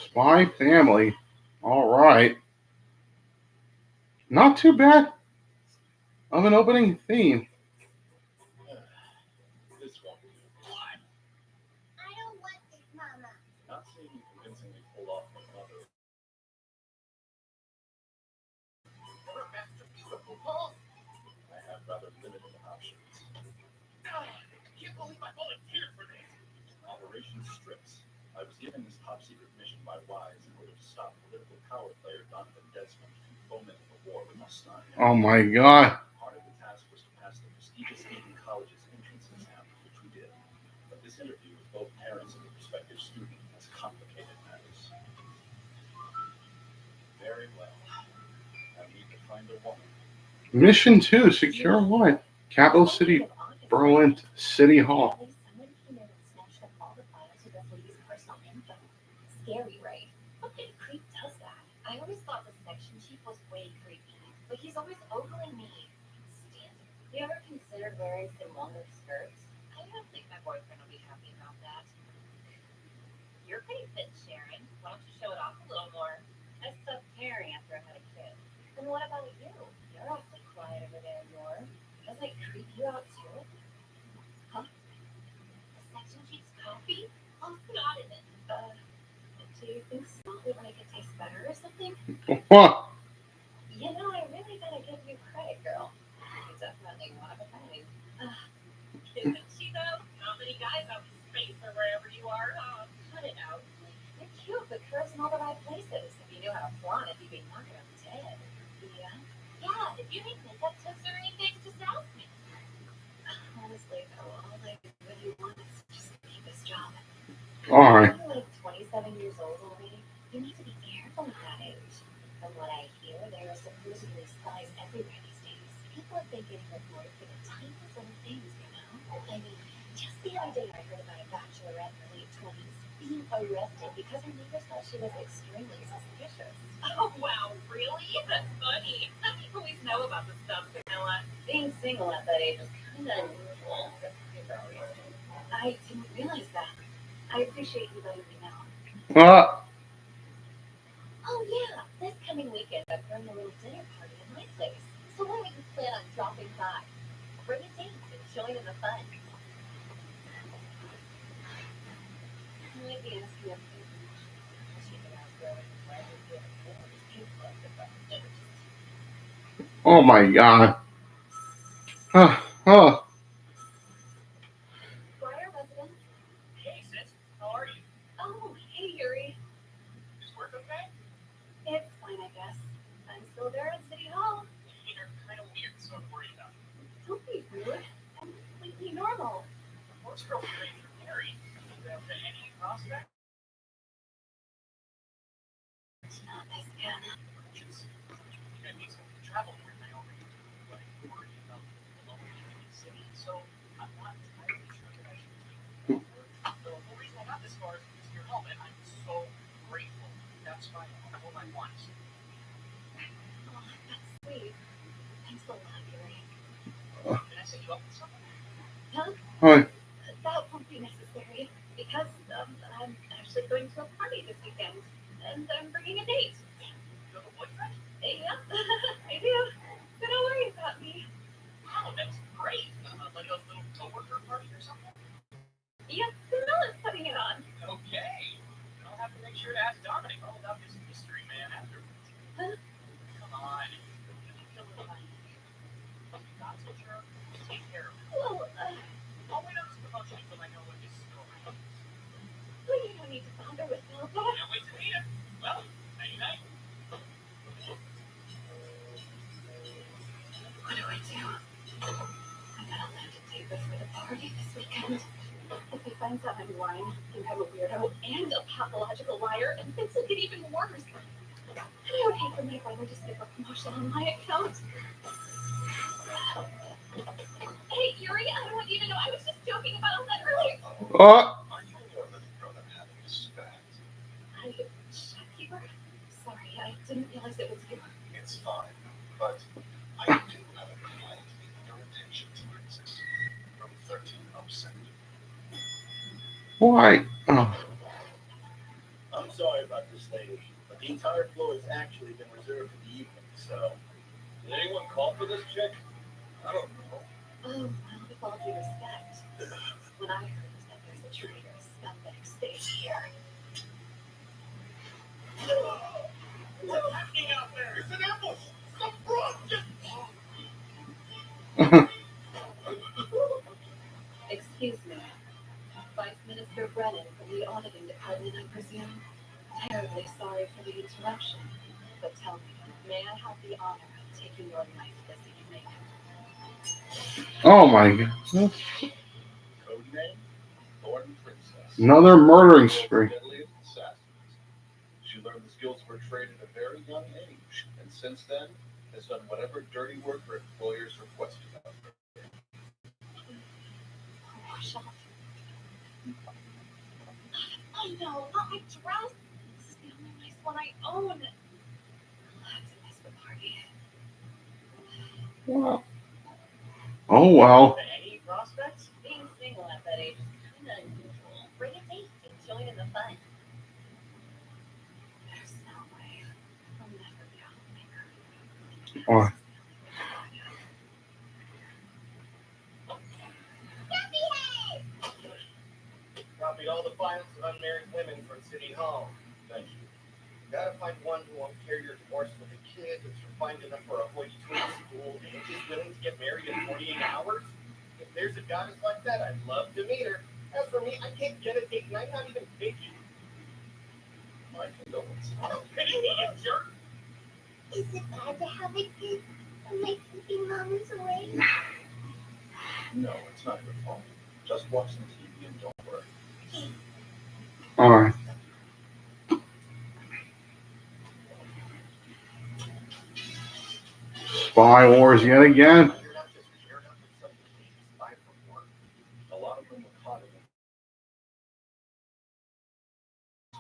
Spy Family. All right. Not too bad of an opening theme. This won't be fine. I don't want this, Mama. Not seeing you convincingly pull off another. You're a master beautiful, Paul. I have rather limited options. I can't believe I volunteered for this. Operation Strips. I was given this top secret mission by Wise in order to stop political power player Donovan Desmond from fomenting a war with Mustang. Oh my god. Part of the task was to pass the prestigious Eton College's entrance exam, which we did. But this interview with both parents of the prospective student has complicated matters. Very well. I need to find a woman. Mission 2, secure what? Capital City, Berlin City Hall. Someone came in and snatched up all the files with the police personal info. Scary, right? What kind of creep does that? I always thought the section chief was way creepy, but he's always ogling me. Standard. You ever considered wearing some longer skirts? I don't think my boyfriend will be happy about that. You're pretty fit, Sharon. Why don't you show it off a little more? I stopped caring after I had a kid. And what about you? You're awfully quiet over there, Yor. Does it creep you out too? Huh? The section chief's coffee? Oh, not in it. Do you think salt would make it taste better or something? What? You know, I really gotta give you credit, girl. You're definitely one of a kind. Isn't she though? Not many guys out in space or wherever you are. Cut it out. You're cute, but curves in all the right places. If you knew how to flaunt it, you'd be knocking on the head. Yeah? Yeah, if you need makeup tips or anything, just ask me. Honestly, though, all I really want is just to keep this job. Alright. You're like 27 years old already. You need to be careful at that age. From what I hear, there are supposedly spies everywhere these days. People have been getting reported for the tiniest little things, you know? I mean, just the other day I heard about a bachelorette in her late 20s being arrested because her neighbors thought she was extremely suspicious. Oh, wow, really? That's funny. You always know about this stuff, Camilla. Being single at that age is kind of unusual. I didn't realize that. I appreciate you letting me know. Oh yeah, this coming weekend I'm throwing a little dinner party at my place. So why don't you plan on dropping by? Bring a date and join in the fun. I might be asking a few questions. She can ask her why we're here for this pink club about dinner. Oh my god. Oh. Briar residence. Hey, sis. How are you? Oh, hey Yuri. Is work okay? It's fine, I guess. I'm still there at City Hall. You're kind of weird, so I'm worried about you. Don't be rude. I'm completely normal. Work's real great for Mary. Do you have any prospects? It's not this again. I need some travel here, Naomi. But I'm worried about the local city, so I'm not entirely sure that I should take it. The whole reason I got this far is because of your help, and I'm so grateful. That's why I hold my wants. Oh, that's sweet. Thanks a lot, Yuri. Can I set you up with something? Huh? Hi. That won't be necessary because I'm actually going to a party this weekend, and I'm bringing a date. You have a boyfriend? Yeah, I do. So don't worry about me. Oh, that's great. Like a little coworker party or something? Yep, Camilla's putting it on. Okay. I'll have to make sure to ask Dominic all about this mystery man afterwards. Huh? Come on. You can kill it like not so sure. Just take care of it. Well, I'll wait on this promotion until I know what his story is. you don't need to bother with Philippa. Can't wait to meet him. Well, nighty night. What do I do? I gotta land a date before the party this weekend. If he finds out I'm lying, think I'm a weirdo and a pathological liar, and things will get even worse. I would hate for my brother to skip a promotion on my account. Hey, Yuri, I don't want you to know I was just joking about all that earlier. Are you aware that the girl I'm having is suspect? Shopkeeper? Sorry, I didn't realize it was you. It's fine, but I do have a client with your attention to exist. from 13 upset. Why? Oh. I'm sorry about this, lady, but the entire floor has actually been reserved for the evening, so... Did anyone call for this chick? I don't know. Oh, well, with all due respect, what I heard was that there's a traitor scumbag stage here. What's happening out there? It's an ambush! Some broad just... Excuse me. Vice Minister Brennan from the auditing department, I presume? Terribly sorry for the interruption, but tell me, may I have the honor of taking your life this evening? Oh my god. Codename? Doin Princess. Another murdering spree. Deadliest assassins. She learned the skills of her trade at a very young age, and since then has done whatever dirty work her employers requested of her. Oh, shut up. I know, not my dress. This is the only nice one I own. Let's miss the party. Wow. Oh well. Any prospects? Being single at that age is kind of unusual. Bring a date and join in the fun. There's no way. I'll never be a homemaker. Oh. Copied all the files of unmarried women from City Hall. Thank you. You gotta find one who won't carry your divorce with a kid, that's refined enough for a hoity-toity school, and is willing to get married in 48 hours. If there's a goddess like that, I'd love to meet her. As for me, I can't get a date, and I'm not even picky. My condolences. Oh, pity me, you jerk! Is it bad to have a kid when my creepy mom is away? No, it's not your fault. Just watch some TV and don't worry. Alright. Spy Wars yet again. You're not just paired up with somebody who spy from work. A lot of them were caught in the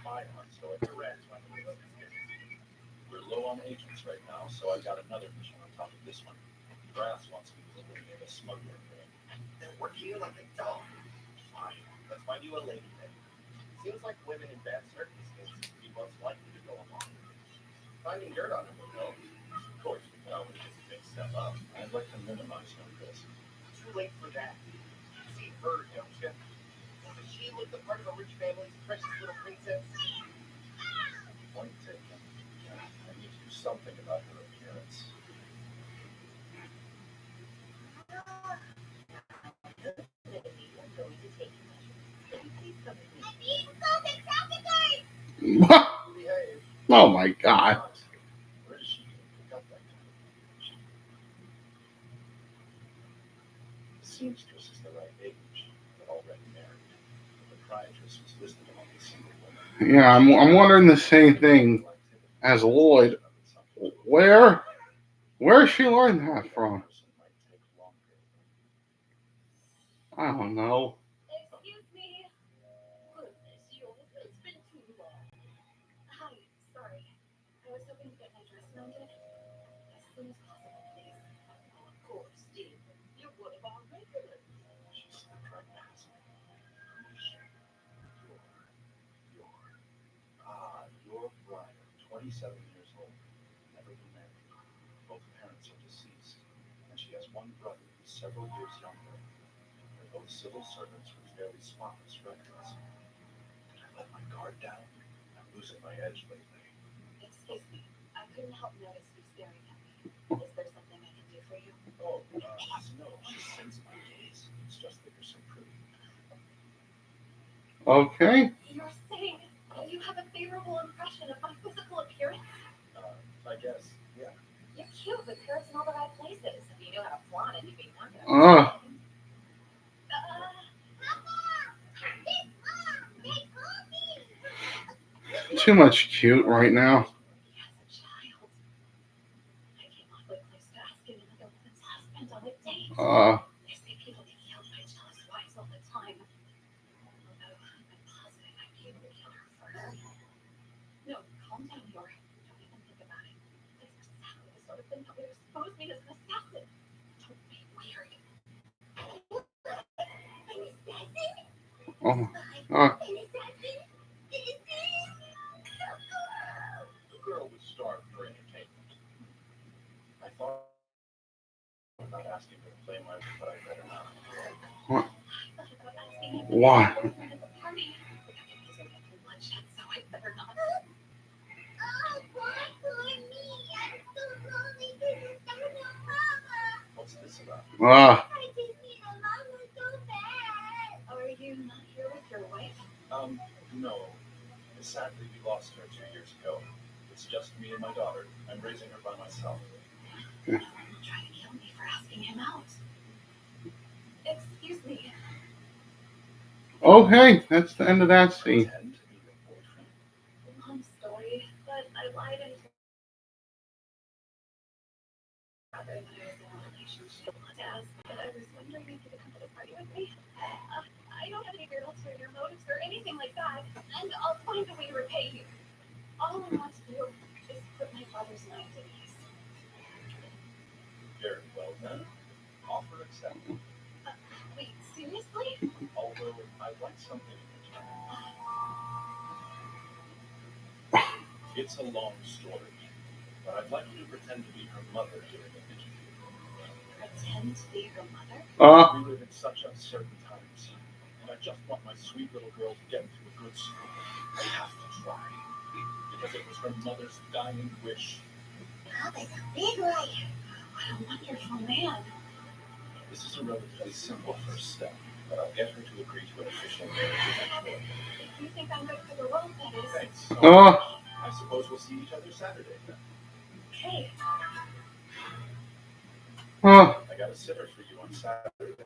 spy hunt, so it's a rat. We're low on agents right now, so I've got another mission on top of this one. Brass wants me to eliminate a smuggler ring. They're working you like a dog. Fine. Let's find you a lady then. Seems like women in bad circumstances would be most likely to go along. Finding dirt on them would help. Of course, we know it's a big step up. I'd like to minimize no risk. Too late for that. You see her, don't you? Does she look the part of a rich family's precious little princess? Point taken. I need to do something about her appearance. What? Behave. Oh my god. Where does she pick up that kind of information? The seamstress is the right age, but already married. The proprietress was listed among the single women. Yeah, I'm wondering the same thing as Lloyd. Where she learned that from? I don't know. Excuse me. Goodness, it's been too long. Hi, sorry. I was hoping to get my dress mounted as soon as possible, please. Of course, dear. You're one of our regulars. She's still trying to ask me. Your bride, 27 years old, never been married. Both parents are deceased, and she has one brother who's several years younger. They're both civil servants with fairly spotless records. Did I let my guard down? I'm losing my edge lately. Excuse me. I couldn't help notice you staring at me. Is there something I can do for you? Oh, no, she sends my gaze. It's just that you're so pretty. Okay. You're saying you have a favorable impression of my physical appearance? I guess, yeah. You're cute with carrots in all the right places. If you knew how to flaunt it, you'd be wonderful. Too much cute right now. As a child, I came awfully close to asking another woman's husband on a date. They say people get killed by jealous wives all the time. Although I'm positive I'd be able to kill her first. No, calm down, Yor. Don't even think about it. That's exactly the sort of thing that would expose me as an assassin. Don't be weird. Oh, uh, The girl was starved for entertainment. I thought about asking her to play my, but I better not. why? What's this about? Ah, Are you not here with your wife? No. Sadly, we lost her 2 years ago. It's just me and my daughter. I'm raising her by myself. You're trying to kill me for asking him out. Excuse me. okay, that's the end of that scene. Pretend to be your boyfriend. Long story, but I lied and told my brother that I was in a relationship. Asked, but I was wondering if you could come to the party with me. I don't have any weird ulterior motives or anything like that, and I'll find a way to repay you. All I want to do is put my father's mind at ease. Very well then. Offer accepted. Wait, seriously? Although I'd like something in return. It's a long story, but I'd like you to pretend to be her mother during an interview. Pretend to be her mother? We live in such uncertain times, and I just want my sweet little girl to get into a good school. I have to try, because it was her mother's dying wish. Papa's a big liar. What a wonderful man. This is a relatively simple first step, but I'll get her to agree to an official marriage eventually. If you think I'm good for the world, that is. Thanks so much. I suppose we'll see each other Saturday then. Okay. Uh, I got a sitter for you on Saturday,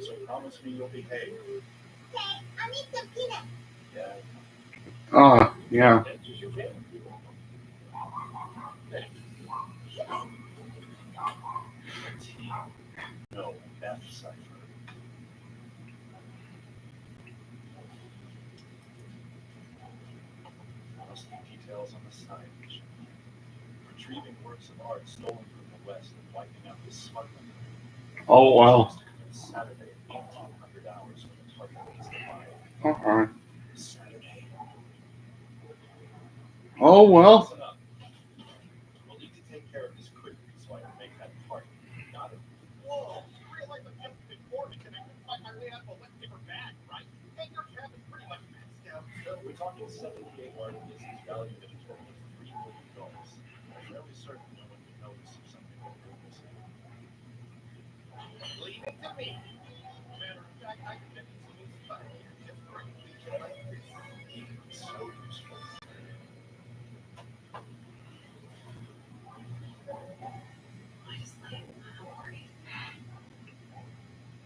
so promise me you'll behave. Okay, I'll eat some peanuts. Yeah. yeah. As you can. No, F cipher. Must be details on the signage. Retrieving works of art stolen from the West and wiping out the smuggling. Oh well. Saturday at 1800 hours when the target needs to buy it. Alright. Saturday. Oh well. Listen up. We'll need to take care of this quickly so I can make that party. Got it? Whoa! You realize I'm just before me and I can find my way out of a wet paper bag, right? And your cabin's pretty much maxed out. So we're talking 78 art pieces valued at a total of $3 million. I'm fairly certain no one would notice if something were missing. Leave it to me. Matter of fact, I can get you some insight here just for a feature like this. So useful. Honestly, I'm worried.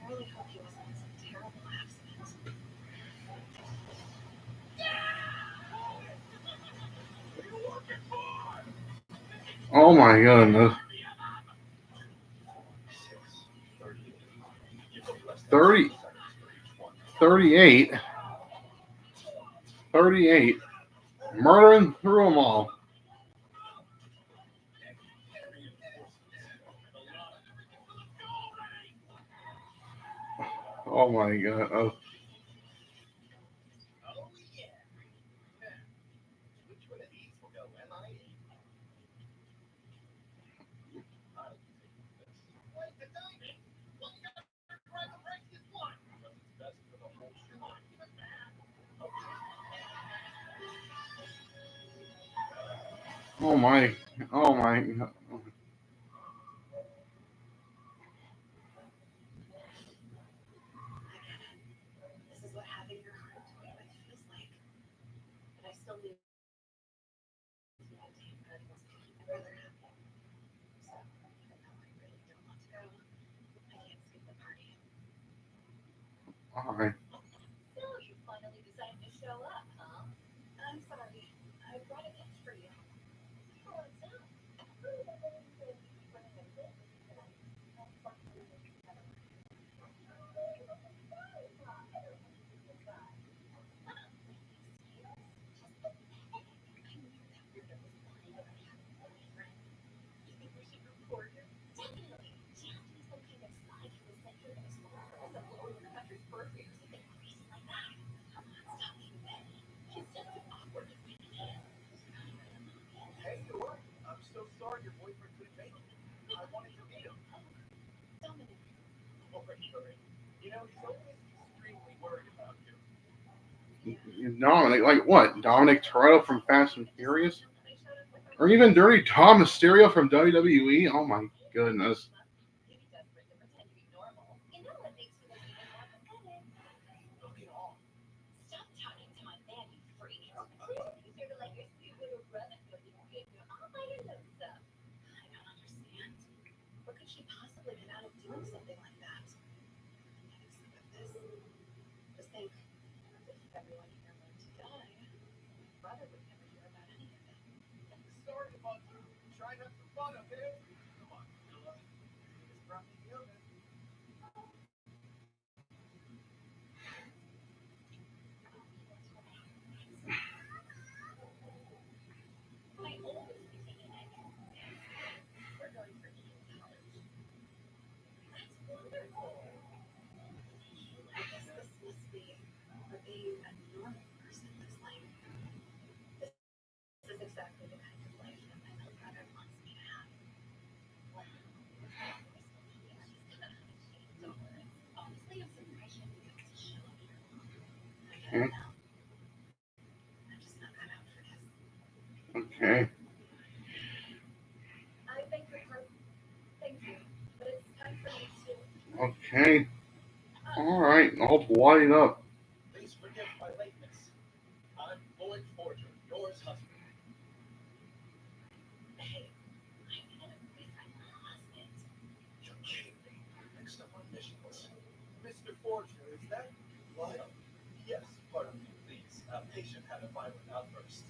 I really hope he wasn't in some terrible accident. Oh my goodness. 30, 38. 38. Murdering through them all. Oh my god. Oh. Oh, yeah. Which one of these will go MIA? I'll take this. Wait, the diamond? Well, you gotta grab the priciest one. Because it's best for the whole shebang. Oh my. Oh my. This is what having your heart toyed with feels like. But I still need to maintain good wants to keep my brother happy. So, even though I really don't want to go, I can't skip the party. Alright. So you finally decided to show up, huh? I'm sorry. I brought a gift for you. What's up? overhearing. You know, he's always extremely worried about you. Dominic, like what? Dominic Toretto from Fast and Furious? Or even Dirty Tom Mysterio from WWE? Oh my goodness. He'd be desperate to pretend to be normal. You know what makes you look even more pathetic? Look at all. Stop talking to my man, you freak. You sort of like your sweet little brother who you get your all by your own stuff. I don't understand. What could she possibly get out of doing something like that? I'm getting sick of this. Just think, if everyone here were to die, my brother would never hear about any of it. Sorry about you. Try not to fun of him. Come on, Camilla. This brought me illness. My oldest is taking it. We're going for college. That's wonderful. I guess this must be what being a normal person looks like. This is exactly the kind of life that my little brother wants me to have. Wow. Don't worry. Honestly, I'm surprised you haven't got to show up here. I get it now. I'm just not cut out for this. Okay. I beg your pardon. Thank you. But it's time for me to. Okay. Alright. I'll bloody up. Please forgive my lateness. I'm Lloyd Forger, yours husband. Hey, I'm gonna befriend my husband. You're kidding me. Next up on mission was Mr. Forger, is that? What? Yes, pardon me, please. A patient had a violent outburst.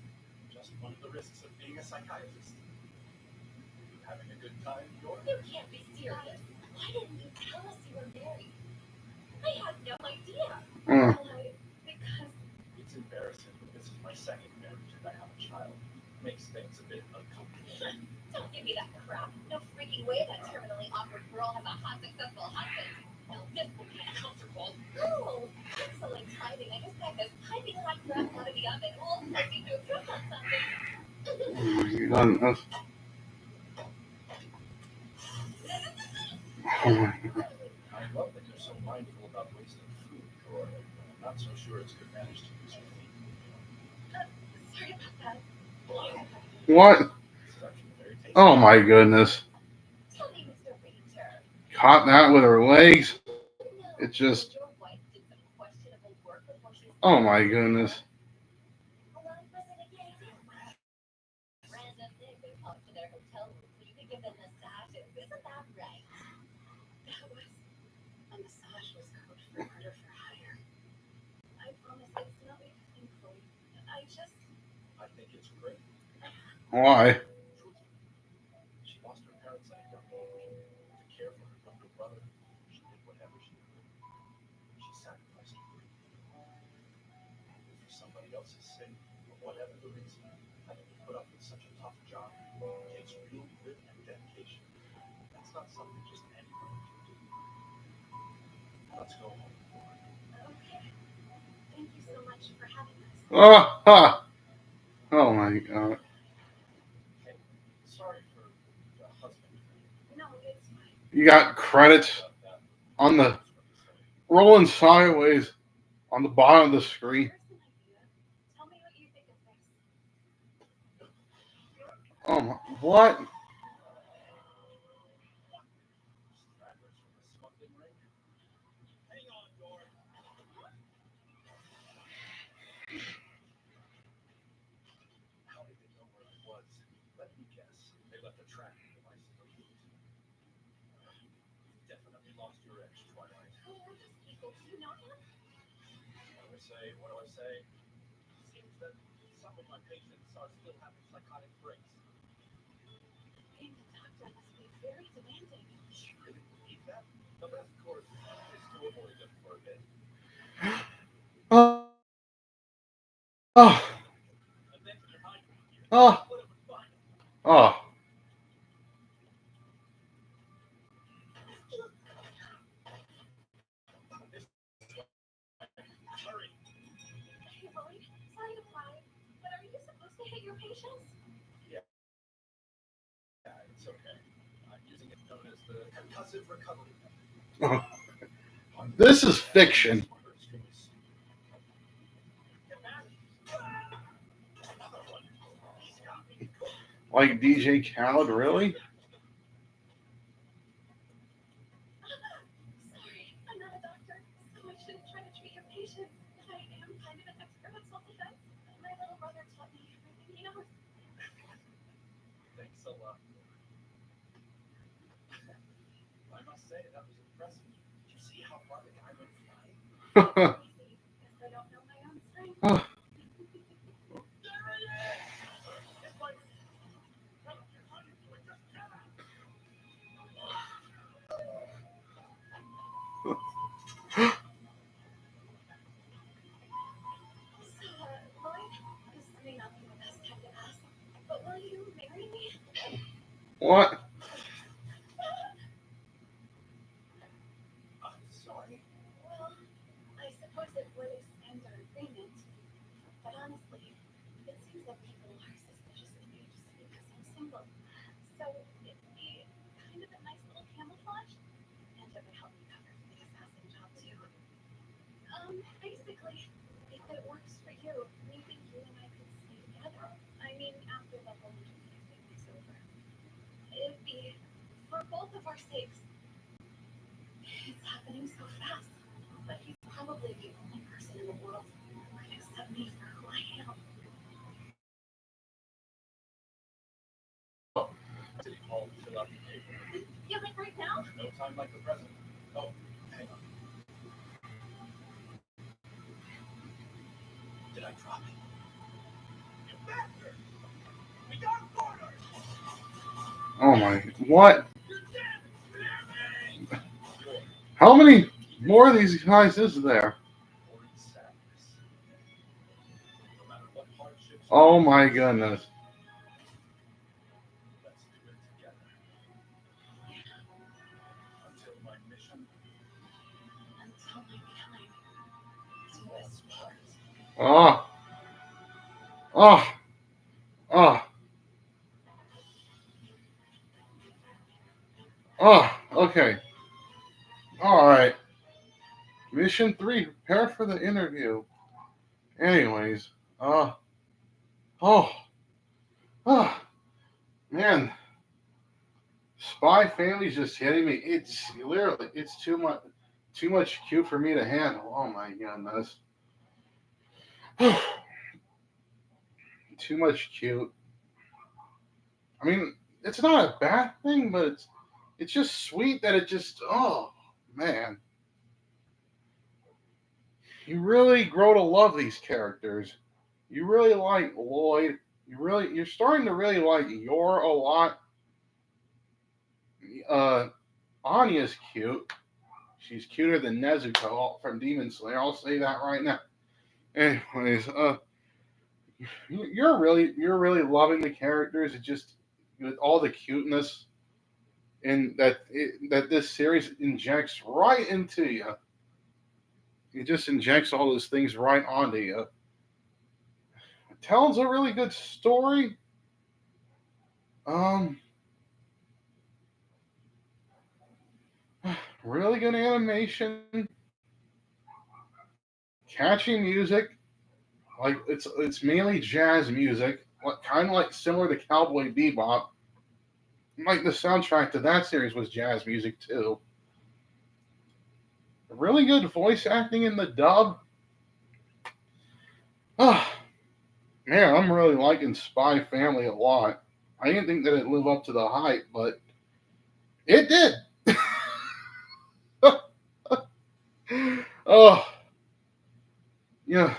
Just one of the risks of being a psychiatrist. Having a good time, York? You can't be serious. Why didn't you tell us you were married? I had no idea. Because It's embarrassing, but this is my second marriage and I have a child. Makes things a bit uncomfortable. Don't give me that crap. No freaking way that terminally awkward girl has a hot, successful husband. No, this will be uncomfortable. Oh, excellent timing. I just got this piping hot crap out of the oven. We'll force you to cook on something. You done this? Oh my god. I love that you're so mindful about wasting food, or I'm not so sure it's good manners to use your feet. sorry about that. What? It's actually very tasty. Oh my goodness. Tell me, Mr. Ranger. Caught that with her legs. No, It just. your wife did some questionable work before she. Oh my goodness. Hold on, listen again. Random thing they come to their hotel room so you can give them massages. Isn't that right? That was a massage was code for murder for hire. I promise it's not anything, Chloe. I just I think it's great. Why? She lost her parents at a young age. To care for her younger brother, she did whatever she could. She sacrificed everything. For somebody else's sake, for whatever the reason, having to put up with such a tough job takes real grit and dedication. That's not something just anybody can do. Let's go home. okay. Thank you so much for having us. Ah, ha. Oh my god. Hey, sorry for the husband. No, it's fine. You got credits That on the was what he said. rolling sideways on the bottom of the screen. Here's an idea. Tell me what you think of this. Oh my. What? Stragglers from the smuggling ring. Hang on, door. How did they know where I was? Let me guess. They left a tracking device in the boot. You've definitely lost your edge, Twilight. Who are these people? Do you know him? What do I say? What do I say? Seems that some of my patients are still having psychotic breaks. Being a doctor must be very demanding. You really believe that? The best course is to avoid them for a bit. Oh. Oh. And then to hide from here. Oh. Put them in fine. Oh. Hurry. Hey, Lloyd, sorry to pry, but are you supposed to hit your patients? Yeah, it's okay. I'm using it known as the concussive recovery method. This is fiction. Like DJ Khaled, really? Sorry, I'm not a doctor, so I shouldn't try to treat your patients. But I am kind of an expert at self-defense. My little brother taught me everything he knows. Thanks a lot. I must say, that was impressive. Did you see how far the guy went flying? Easy, guess I don't know my own strength. So, Lloyd, this may not be the best time to ask, but will you marry me? What? I'm sorry. Well, I suppose it would extend our agreement, but honestly, it seems that people are suspicious of me just because I'm single. So it'd be kind of a nice little camouflage, and it would help me cover for the assassin job too. Basically, if it works for you, maybe you and I could stay together. I mean, after the whole interview thing is over. It'd be for both of our sakes. It's happening so fast, but he's probably the only person in the world who can accept me for who I am. City Hall to fill out the paperwork. Yeah, like right now? No time like the present. Oh, hang on. Did I drop it? You bastard! We got orders! Oh my. What? You're dead! Spare me! How many more of these guys is there? Or in sadness. No matter what hardships. Oh my goodness. Let's do it together. Until my mission Until my time to this part. Oh. Oh. Oh. Oh. Okay. All right. Mission 3. Prepare for the interview. Anyways. Oh. Oh. Man. Spy Family's just hitting me. It's literally, it's too much cute for me to handle. Oh my goodness. Too much cute. I mean, it's not a bad thing, but it's just sweet that it just, oh man. You really grow to love these characters. You really like Lloyd. You're starting to really like Yor a lot. Uh Anya's cute. She's cuter than Nezuko from Demon Slayer. I'll say that right now. Anyways, you're really loving the characters. It just with all the cuteness in that this series injects right into you. It just injects all those things right onto you. It tells a really good story. Um, really good animation, catchy music. Like it's mainly jazz music, kind of like similar to Cowboy Bebop. Like the soundtrack to that series was jazz music too. Really good voice acting in the dub. Oh, man, I'm really liking Spy Family a lot. I didn't think that it'd live up to the hype, but it did. Oh, yeah.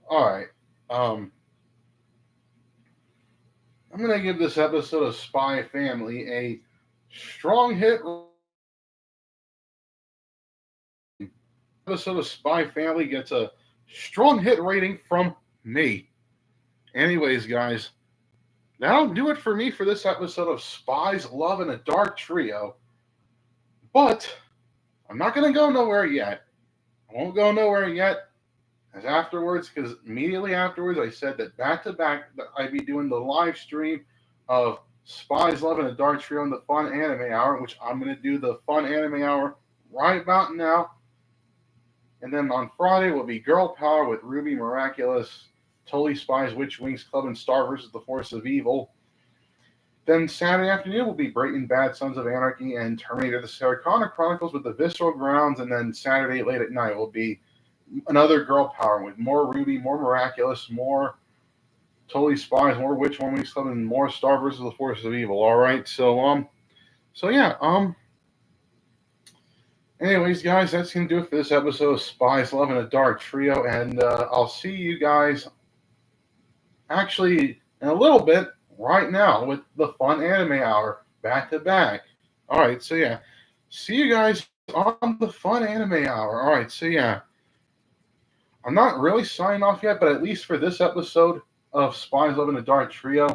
All right. I'm gonna give this episode of Spy Family a strong hit. Episode of Spy Family gets a strong hit rating from me. Anyways, guys, that'll do it for me for this episode of Spies, Love, and a Dark Trio. But I'm not gonna go nowhere yet. I won't go nowhere yet. As afterwards, because immediately afterwards, I said that back to back, I'd be doing the live stream of Spies, Love, and a Dark Trio in the Fun Anime Hour, which I'm going to do the Fun Anime Hour right about now. And then on Friday will be Girl Power with Ruby Miraculous, Totally Spies, Witch Wings Club, and Star vs. the Force of Evil. Then Saturday afternoon will be Breaking Bad, Sons of Anarchy, and Terminator the Sarah Connor Chronicles with the Visceral Grounds. And then Saturday late at night will be another Girl Power with more Ruby, more Miraculous, more Totally Spies, more Witch Wings Club, and more Star vs. the Force of Evil. All right, anyways, guys, that's going to do it for this episode of Spies, Love, and a Dark Trio. And I'll see you guys actually in a little bit right now with the Fun Anime Hour back to back. All right, see you guys on the Fun Anime Hour. All right, I'm not really signing off yet, but at least for this episode of Spies, Love, and a Dark Trio.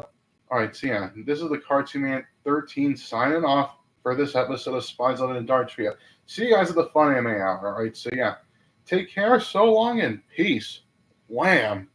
All right, this is the Cartoon Man 13 signing off for this episode of Spies, Love, and a Dark Trio. See you guys at the Fun Anime Hour. All right, take care, so long, and peace. Wham.